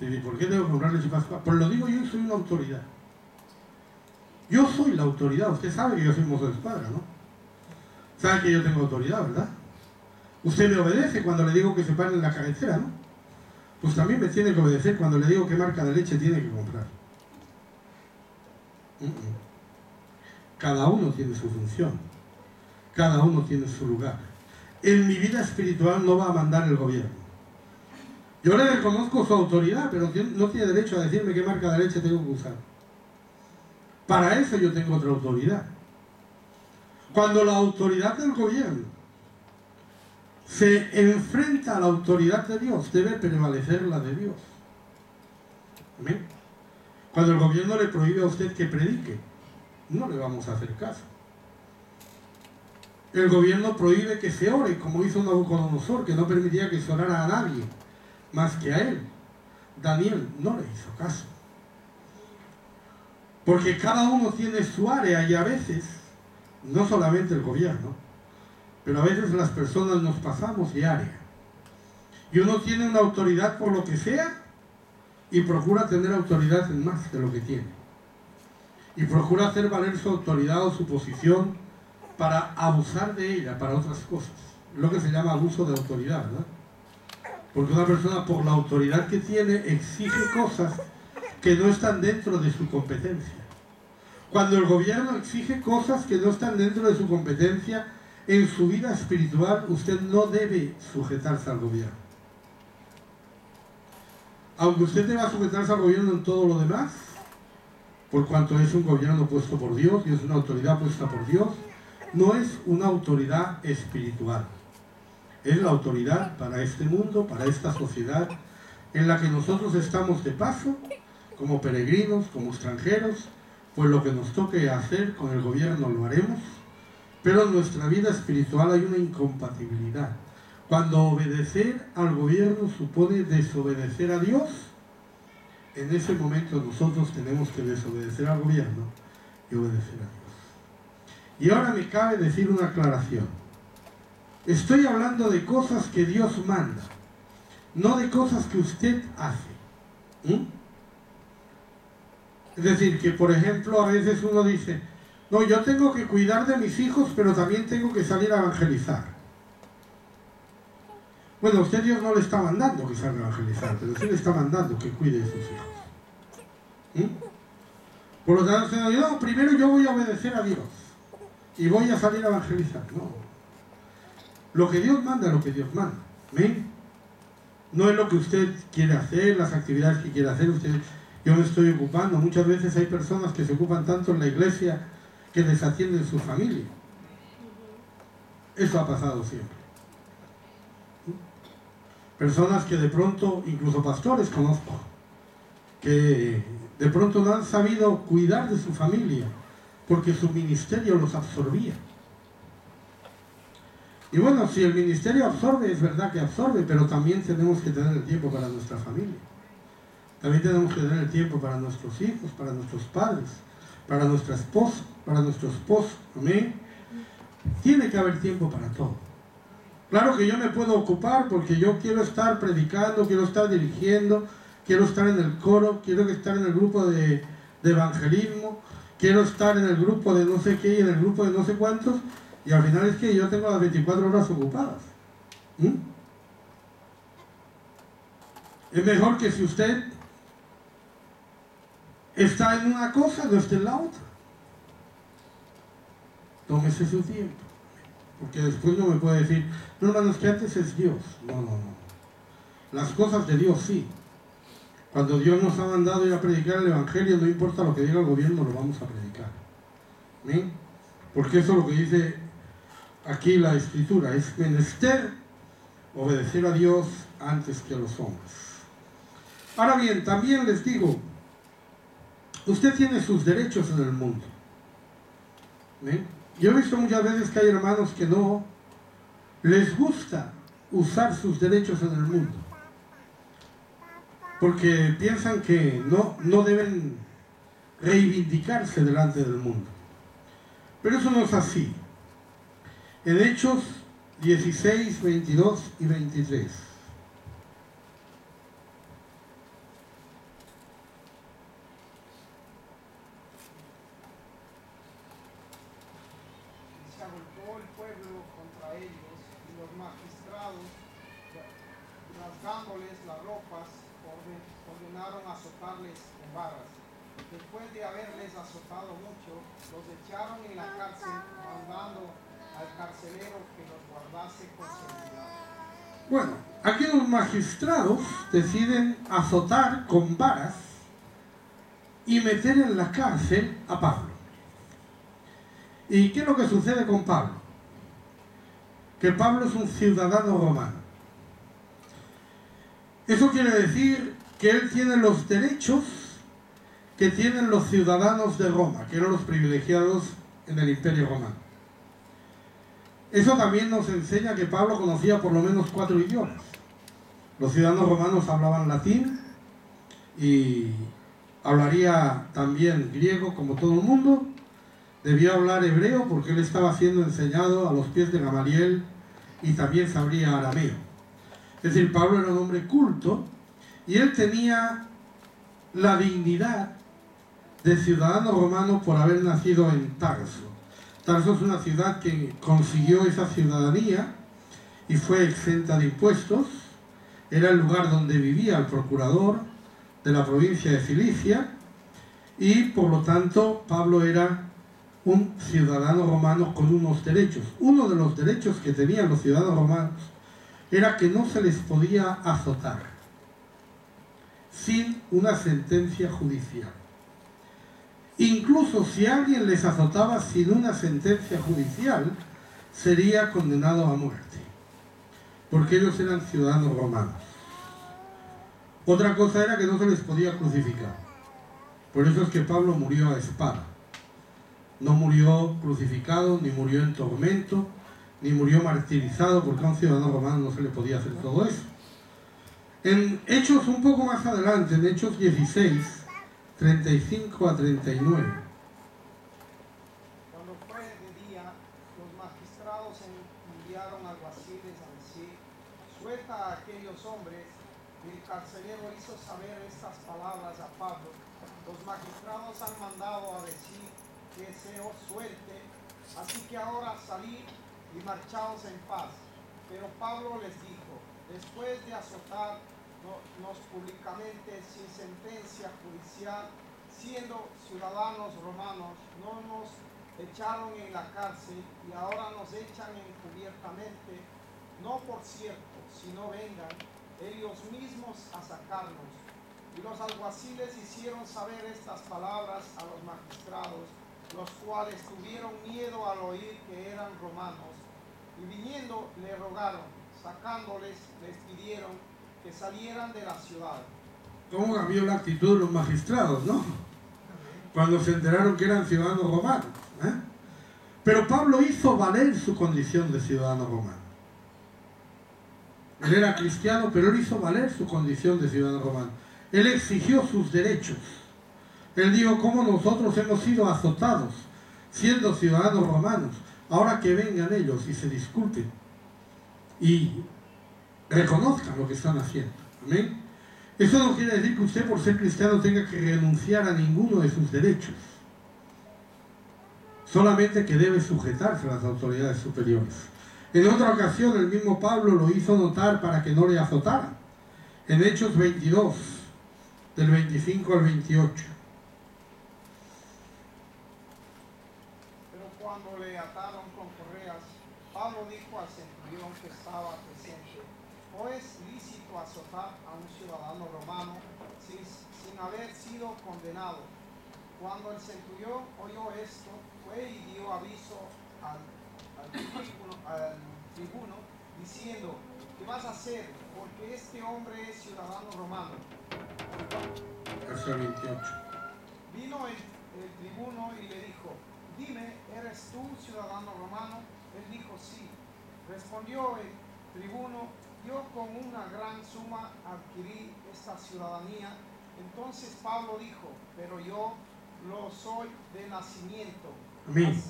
Y dice, ¿por qué tengo que comprar leche Pascual? Pues lo digo yo y soy una autoridad. Yo soy la autoridad. Usted sabe que yo soy mozo de escuadra, ¿no? Sabe que yo tengo autoridad, ¿verdad? Usted me obedece cuando le digo que se pare en la carretera, ¿no? Pues también me tiene que obedecer cuando le digo qué marca de leche tiene que comprar. Cada uno tiene su función. Cada uno tiene su lugar. En mi vida espiritual no va a mandar el gobierno. Yo le reconozco su autoridad, pero no tiene derecho a decirme qué marca de leche tengo que usar. Para eso yo tengo otra autoridad. Cuando la autoridad del gobierno se enfrenta a la autoridad de Dios, debe prevalecer la de Dios. ¿Amén? Cuando el gobierno le prohíbe a usted que predique, no le vamos a hacer caso. El gobierno prohíbe que se ore, como hizo Nabucodonosor, que no permitía que se orara a nadie más que a él. Daniel no le hizo caso. Porque cada uno tiene su área y a veces, no solamente el gobierno, pero a veces las personas nos pasamos de área. Y uno tiene una autoridad por lo que sea y procura tener autoridad en más de lo que tiene. Y procura hacer valer su autoridad o su posición para abusar de ella, para otras cosas. Lo que se llama abuso de autoridad, ¿verdad? Porque una persona, por la autoridad que tiene, exige cosas que no están dentro de su competencia. Cuando el gobierno exige cosas que no están dentro de su competencia, en su vida espiritual usted no debe sujetarse al gobierno. Aunque usted deba sujetarse al gobierno en todo lo demás, por cuanto es un gobierno puesto por Dios y es una autoridad puesta por Dios, no es una autoridad espiritual. Es la autoridad para este mundo, para esta sociedad, en la que nosotros estamos de paso, como peregrinos, como extranjeros, pues lo que nos toque hacer con el gobierno lo haremos, pero en nuestra vida espiritual hay una incompatibilidad. Cuando obedecer al gobierno supone desobedecer a Dios, en ese momento nosotros tenemos que desobedecer al gobierno y obedecer a Dios. Y ahora me cabe decir una aclaración. Estoy hablando de cosas que Dios manda, no de cosas que usted hace. Es decir, que por ejemplo a veces uno dice, no, yo tengo que cuidar de mis hijos, pero también tengo que salir a evangelizar. Bueno, a usted Dios no le está mandando que salga a evangelizar, pero sí le está mandando que cuide de sus hijos. Por lo tanto, usted no dice, no, primero yo voy a obedecer a Dios y voy a salir a evangelizar. No. Lo que Dios manda es lo que Dios manda. ¿Amén? No es lo que usted quiere hacer, las actividades que quiere hacer. Yo me estoy ocupando. Muchas veces hay personas que se ocupan tanto en la iglesia que desatienden su familia. Eso ha pasado siempre. Personas que de pronto, incluso pastores conozco, que de pronto no han sabido cuidar de su familia porque su ministerio los absorbía. Y bueno, si el ministerio absorbe, es verdad que absorbe, pero también tenemos que tener el tiempo para nuestra familia. También tenemos que tener el tiempo para nuestros hijos, para nuestros padres, para nuestra esposa, para nuestro esposo. ¿Amén? Tiene que haber tiempo para todo. Claro que yo me puedo ocupar porque yo quiero estar predicando, quiero estar dirigiendo, quiero estar en el coro, quiero estar en el grupo de evangelismo, quiero estar en el grupo de no sé qué y en el grupo de no sé cuántos, y al final es que yo tengo las 24 horas ocupadas. Es mejor que si usted está en una cosa, no esté en la otra. Tómese su tiempo. Porque después no me puede decir, no, hermanos, que antes es Dios. No. Las cosas de Dios sí. Cuando Dios nos ha mandado ir a predicar el Evangelio, no importa lo que diga el gobierno, lo vamos a predicar. ¿Amén? Porque eso es lo que dice aquí la Escritura. Es menester obedecer a Dios antes que a los hombres. Ahora bien, también les digo, usted tiene sus derechos en el mundo. ¿Amén? Yo he visto muchas veces que hay hermanos que no les gusta usar sus derechos en el mundo, porque piensan que no deben reivindicarse delante del mundo. Pero eso no es así. En Hechos 16, 22 y 23. Se agolpó el pueblo contra ellos y los magistrados, rasgándoles las ropas, ordenaron azotarles con varas. Después de haberles azotado mucho, los echaron en la cárcel, mandando al carcelero que los guardase con seguridad. Bueno, aquí los magistrados deciden azotar con varas y meter en la cárcel a Pablo. ¿Y qué es lo que sucede con Pablo? Que Pablo es un ciudadano romano. Eso quiere decir que él tiene los derechos que tienen los ciudadanos de Roma, que eran los privilegiados en el Imperio Romano. Eso también nos enseña que Pablo conocía por lo menos 4 idiomas. Los ciudadanos romanos hablaban latín y hablaría también griego como todo el mundo. Debió hablar hebreo porque él estaba siendo enseñado a los pies de Gamaliel y también sabría arameo. Es decir, Pablo era un hombre culto y él tenía la dignidad de ciudadano romano por haber nacido en Tarso. Tarso es una ciudad que consiguió esa ciudadanía y fue exenta de impuestos. Era el lugar donde vivía el procurador de la provincia de Cilicia y por lo tanto Pablo era un ciudadano romano con unos derechos. Uno de los derechos que tenían los ciudadanos romanos era que no se les podía azotar sin una sentencia judicial. Incluso si alguien les azotaba sin una sentencia judicial, sería condenado a muerte, porque ellos eran ciudadanos romanos. Otra cosa era que no se les podía crucificar. Por eso es que Pablo murió a espada. No murió crucificado, ni murió en tormento, ni murió martirizado, porque a un ciudadano romano no se le podía hacer todo eso. En Hechos un poco más adelante, en Hechos 16, 35 a 39. Cuando fue de día, los magistrados enviaron alguaciles a decir: suelta a aquellos hombres. Y el carcelero hizo saber estas palabras a Pablo: los magistrados han mandado a decir que se os suelte, así que ahora salid y marchaos en paz. Pero Pablo les dijo: después de azotar nos públicamente sin sentencia judicial, siendo ciudadanos romanos, no nos echaron en la cárcel y ahora nos echan encubiertamente, no por cierto, sino vengan ellos mismos a sacarnos. Y los alguaciles hicieron saber estas palabras a los magistrados, los cuales tuvieron miedo al oír que eran romanos, y viniendo le rogaron. Sacándoles, les pidieron que salieran de la ciudad. ¿Cómo cambió la actitud de los magistrados, no? Cuando se enteraron que eran ciudadanos romanos, ¿eh? Pero Pablo hizo valer su condición de ciudadano romano. Él era cristiano, pero él hizo valer su condición de ciudadano romano. Él exigió sus derechos. Él dijo: ¿cómo nosotros hemos sido azotados siendo ciudadanos romanos? Ahora que vengan ellos y se disculpen y reconozcan lo que están haciendo. Amén. Eso no quiere decir que usted, por ser cristiano, tenga que renunciar a ninguno de sus derechos. Solamente que debe sujetarse a las autoridades superiores. En otra ocasión, el mismo Pablo lo hizo notar para que no le azotaran. En Hechos 22, del 25 al 28. Pero cuando le ataron con correas, Pablo dijo al centurión que estaba presente: ¿O es lícito azotar a un ciudadano romano sin haber sido condenado? Cuando el centurión oyó esto, fue y dio aviso al tribuno, diciendo: ¿qué vas a hacer? Porque este hombre es ciudadano romano. Verso 28. Vino el tribuno y le dijo: dime, ¿eres tú ciudadano romano? Él dijo: sí. Respondió el tribuno: yo con una gran suma adquirí esta ciudadanía. Entonces Pablo dijo: pero yo lo soy de nacimiento. Amén.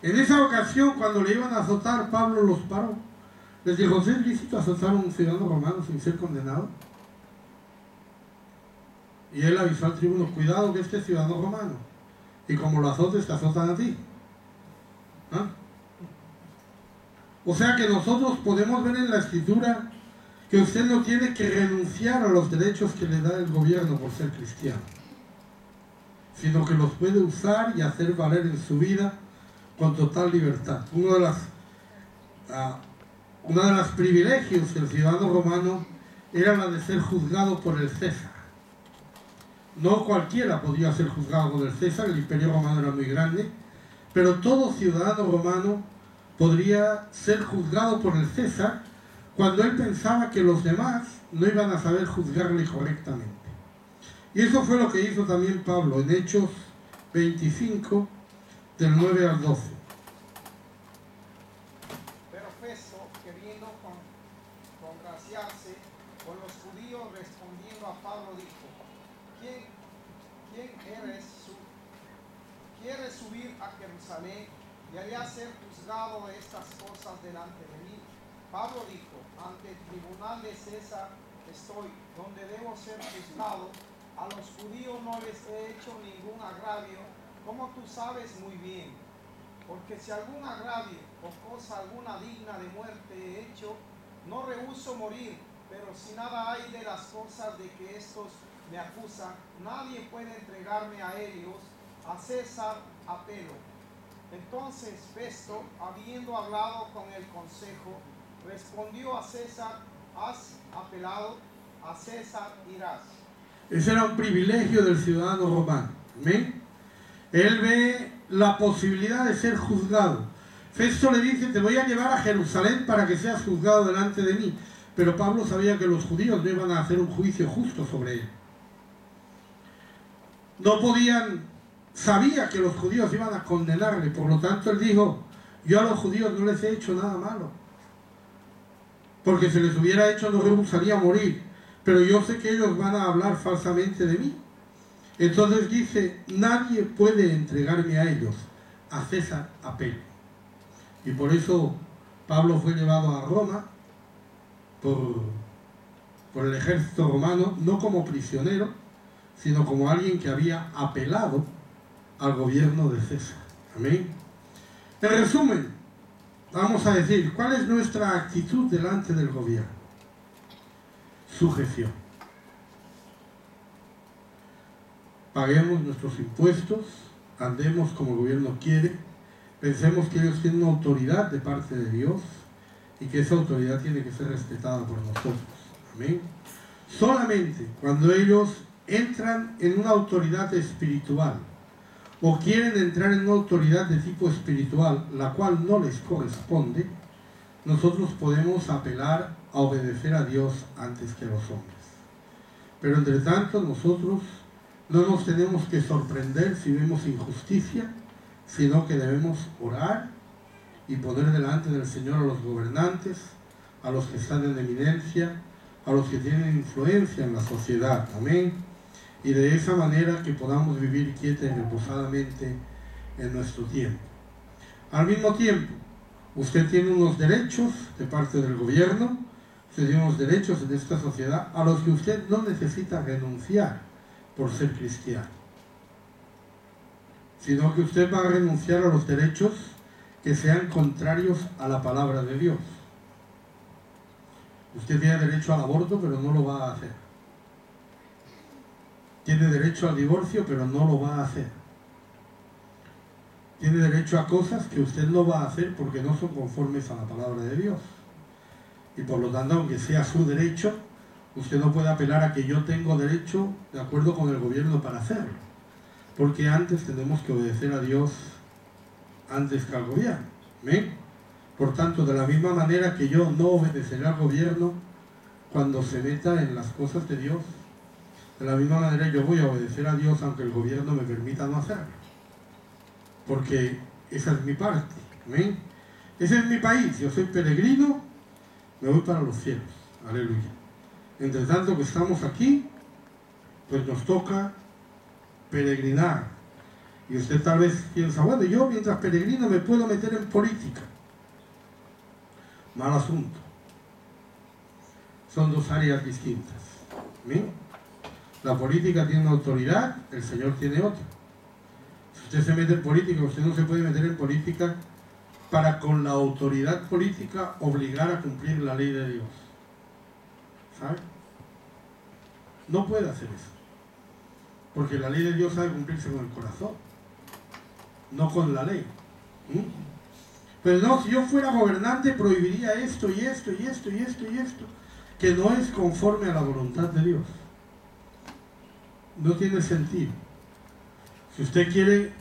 En esa ocasión, cuando le iban a azotar, Pablo los paró. Les dijo: ¿es lícito azotar a un ciudadano romano sin ser condenado? Y él avisó al tribuno: cuidado que este es ciudadano romano, y como lo azotes, te azotan a ti. ¿Ah? O sea que nosotros podemos ver en la Escritura que usted no tiene que renunciar a los derechos que le da el gobierno por ser cristiano, sino que los puede usar y hacer valer en su vida con total libertad. Uno de los privilegios del ciudadano romano era la de ser juzgado por el César. No cualquiera podía ser juzgado por el César, el imperio romano era muy grande, pero todo ciudadano romano podría ser juzgado por el César cuando él pensaba que los demás no iban a saber juzgarle correctamente. Y eso fue lo que hizo también Pablo en Hechos 25, del 9 al 12. Pero Festo, queriendo congraciarse con los judíos, respondiendo a Pablo, dijo: ¿Quién eres? ¿Quieres subir a Jerusalén y allá ser juzgado de estas cosas delante de mí? Pablo dijo: ante el tribunal de César estoy, donde debo ser juzgado. A los judíos no les he hecho ningún agravio, como tú sabes muy bien. Porque si algún agravio o cosa alguna digna de muerte he hecho, no rehúso morir. Pero si nada hay de las cosas de que estos me acusan, nadie puede entregarme a ellos. A César apelo. Entonces Festo, habiendo hablado con el consejo, respondió a César: has apelado, a César irás. Ese era un privilegio del ciudadano romano. ¿Amén? Él ve la posibilidad de ser juzgado. Festo le dice: te voy a llevar a Jerusalén para que seas juzgado delante de mí. Pero Pablo sabía que los judíos no iban a hacer un juicio justo sobre él. Sabía que los judíos iban a condenarle, por lo tanto él dijo: yo a los judíos no les he hecho nada malo, porque si les hubiera hecho no rehusaría morir, pero yo sé que ellos van a hablar falsamente de mí. Entonces dice: nadie puede entregarme a ellos, a César apelo. Y por eso Pablo fue llevado a Roma por el ejército romano, no como prisionero, sino como alguien que había apelado al gobierno de César. Amén. En resumen, vamos a decir, ¿cuál es nuestra actitud delante del gobierno? Sujeción. Paguemos nuestros impuestos, andemos como el gobierno quiere, pensemos que ellos tienen una autoridad de parte de Dios y que esa autoridad tiene que ser respetada por nosotros. Amén. Solamente cuando ellos entran en una autoridad espiritual o quieren entrar en una autoridad de tipo espiritual, la cual no les corresponde, nosotros podemos apelar a obedecer a Dios antes que a los hombres. Pero entre tanto, nosotros no nos tenemos que sorprender si vemos injusticia, sino que debemos orar y poner delante del Señor a los gobernantes, a los que están en eminencia, a los que tienen influencia en la sociedad. Amén. Y de esa manera que podamos vivir quieta y reposadamente en nuestro tiempo. Al mismo tiempo, usted tiene unos derechos de parte del gobierno, usted tiene unos derechos en esta sociedad a los que usted no necesita renunciar por ser cristiano, sino que usted va a renunciar a los derechos que sean contrarios a la palabra de Dios. Usted tiene derecho al aborto, pero no lo va a hacer. Tiene derecho al divorcio, pero no lo va a hacer. Tiene derecho a cosas que usted no va a hacer porque no son conformes a la palabra de Dios. Y por lo tanto, aunque sea su derecho, usted no puede apelar a que yo tengo derecho de acuerdo con el gobierno para hacerlo. Porque antes tenemos que obedecer a Dios antes que al gobierno. ¿Amén? Por tanto, de la misma manera que yo no obedeceré al gobierno cuando se meta en las cosas de Dios, de la misma manera yo voy a obedecer a Dios aunque el gobierno me permita no hacerlo. Porque esa es mi parte. ¿Amén? Ese es mi país. Yo soy peregrino, me voy para los cielos. Aleluya. Entre tanto que estamos aquí, pues nos toca peregrinar. Y usted tal vez piensa, bueno, yo mientras peregrino me puedo meter en política. Mal asunto. Son dos áreas distintas. ¿Amén? La política tiene una autoridad, el Señor tiene otra. Si usted se mete en política, usted no se puede meter en política para con la autoridad política obligar a cumplir la ley de Dios. ¿Sabe? No puede hacer eso. Porque la ley de Dios ha de cumplirse con el corazón, no con la ley. Pero no, si yo fuera gobernante prohibiría esto y esto y esto y esto y esto, que no es conforme a la voluntad de Dios. No tiene sentido. Si usted quiere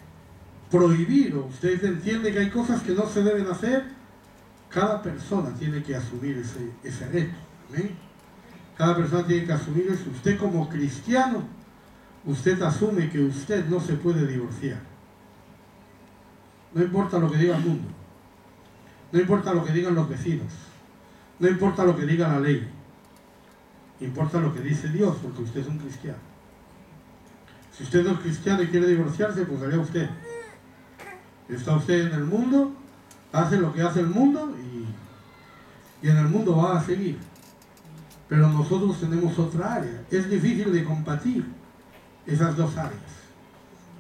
prohibir o usted entiende que hay cosas que no se deben hacer, cada persona tiene que asumir ese reto. ¿Amén? Cada persona tiene que asumir eso. Usted como cristiano, usted asume que usted no se puede divorciar. No importa lo que diga el mundo. No importa lo que digan los vecinos. No importa lo que diga la ley. Importa lo que dice Dios, porque usted es un cristiano. Si usted no es cristiano y quiere divorciarse, pues allá usted. Está usted en el mundo, hace lo que hace el mundo y en el mundo va a seguir. Pero nosotros tenemos otra área. Es difícil de compartir esas dos áreas.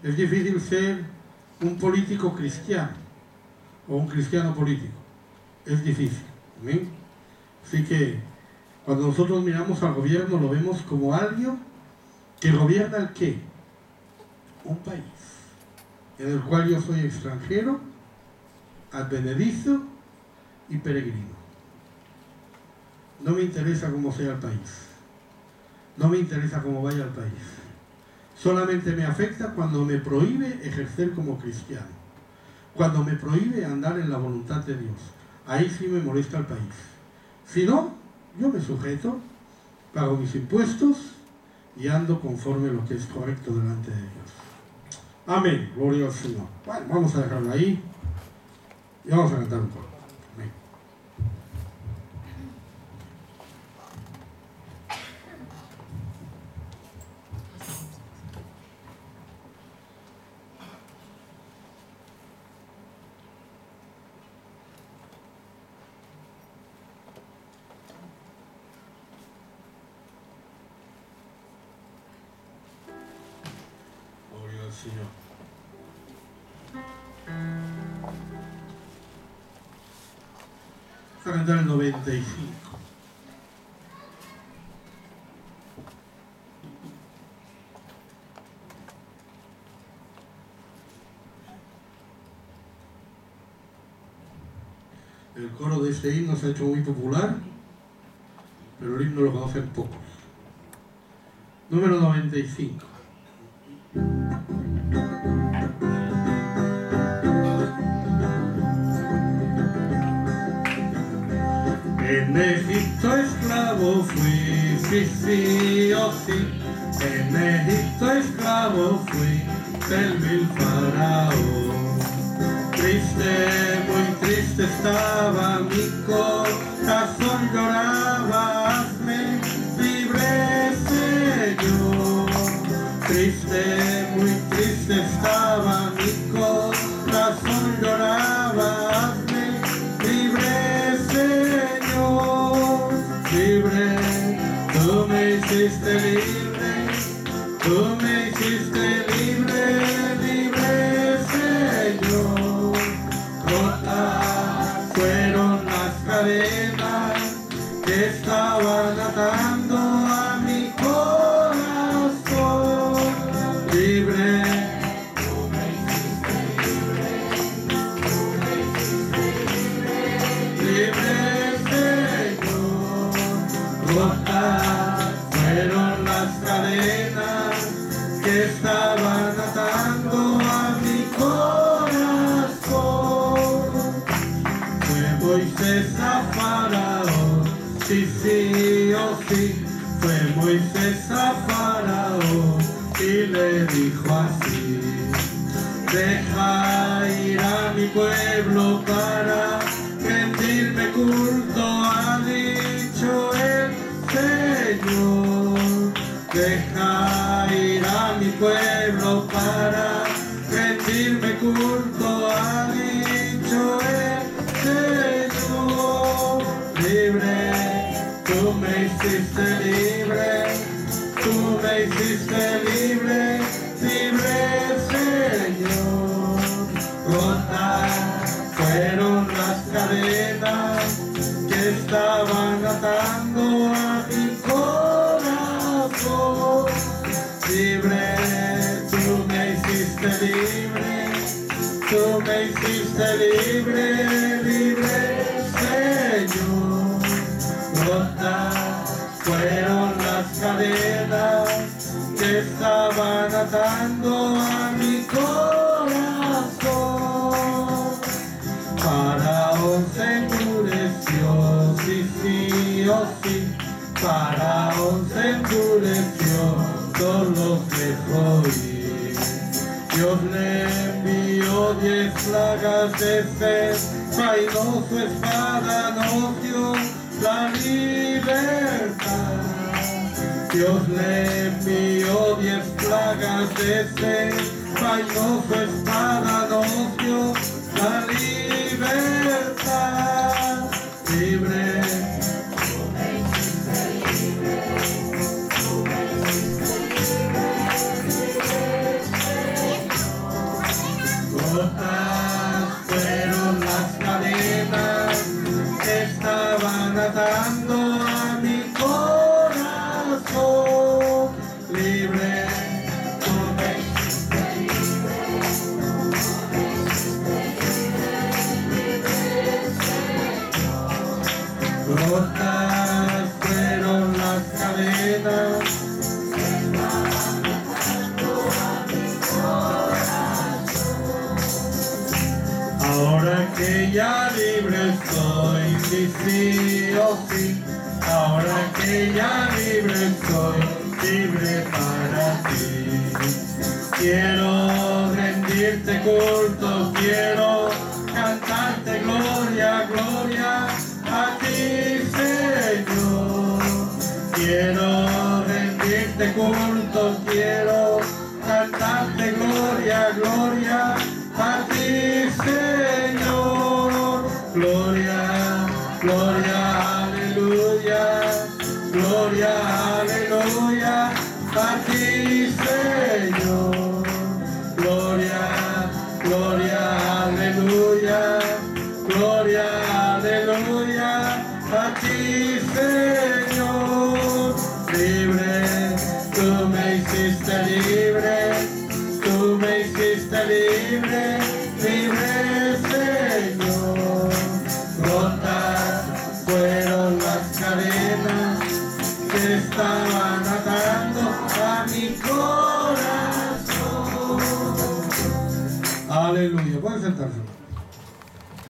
Es difícil ser un político cristiano o un cristiano político. Es difícil. ¿Amén? Así que cuando nosotros miramos al gobierno lo vemos como alguien que gobierna el ¿qué? Un país en el cual yo soy extranjero, advenedizo y peregrino. No me interesa cómo sea el país. No me interesa cómo vaya el país. Solamente me afecta cuando me prohíbe ejercer como cristiano. Cuando me prohíbe andar en la voluntad de Dios. Ahí sí me molesta el país. Si no, yo me sujeto, pago mis impuestos y ando conforme a lo que es correcto delante de Dios. Amén. Gloria al Señor. Bueno, vamos a dejarlo ahí y vamos a cantar un poco. Amén. Gloria al Señor. Vamos a cantar el 95. El coro de este himno se ha hecho muy popular, pero el himno lo conocen pocos. Número 95. En Egipto esclavo fui, sí o sí. En Egipto esclavo fui del vil faraón. Triste, muy triste estaba mi corazón, lloraba, hazme libre, Señor. Triste, muy triste estaba mi corazón, lloraba, hazme libre, Señor. Libre, tú me hiciste libre, tú me hiciste libre, libre, Señor. Rotas fueron las cadenas que estaban atando a mi corazón. Libre, tú me hiciste libre, tú me hiciste libre, libre, Señor. rotas fueron las cadenas que estaban atando a mi corazón. Fue Moisés a Faraón, sí, sí, oh sí. Fue Moisés a Faraón y le dijo así: deja ir a mi pueblo para rendirme culto, ha dicho el Señor. Deja ir a mi pueblo para rendirme culto, ha dicho el Señor. Libre, tú me hiciste libre, tú me hiciste libre, libre Señor. Rotas fueron las cadenas que estaban atando a mi corazón. Libre, tú me hiciste libre, tú me hiciste libre, libre Señor. Rotas fueron las cadenas que estaban atando a mi corazón. Faraón se endureció, sí, sí, oh sí. Faraón se endureció, no los dejó ir. Dios le envió 10 plagas de sed, trainó su espada, nos dio la libertad. Dios le envió 10 plagas de sed, trainó su espada, nos dio la libertad. Libre, rotas fueron las cadenas que estaban atando a mi corazón. Libre, tú me hiciste libre, rotas fueron las cadenas que estaban atando a mi corazón. Ahora que ya libre estoy, sí, sí, oh sí. Ahora que ya libre estoy, libre para ti. Quiero rendirte culto, quiero cantarte gloria, gloria a ti, Señor. Quiero rendirte culto, quiero cantarte gloria, gloria a ti, Señor. Gloria, gloria, aleluya, gloria, aleluya a ti, Señor. Gloria, gloria, aleluya, gloria, aleluya a ti, Señor. Libre, tú me hiciste libre, tú me hiciste libre, libre Señor. Rotas fueron las cadenas que estaban atando a mi corazón. Aleluya. Pueden sentarse.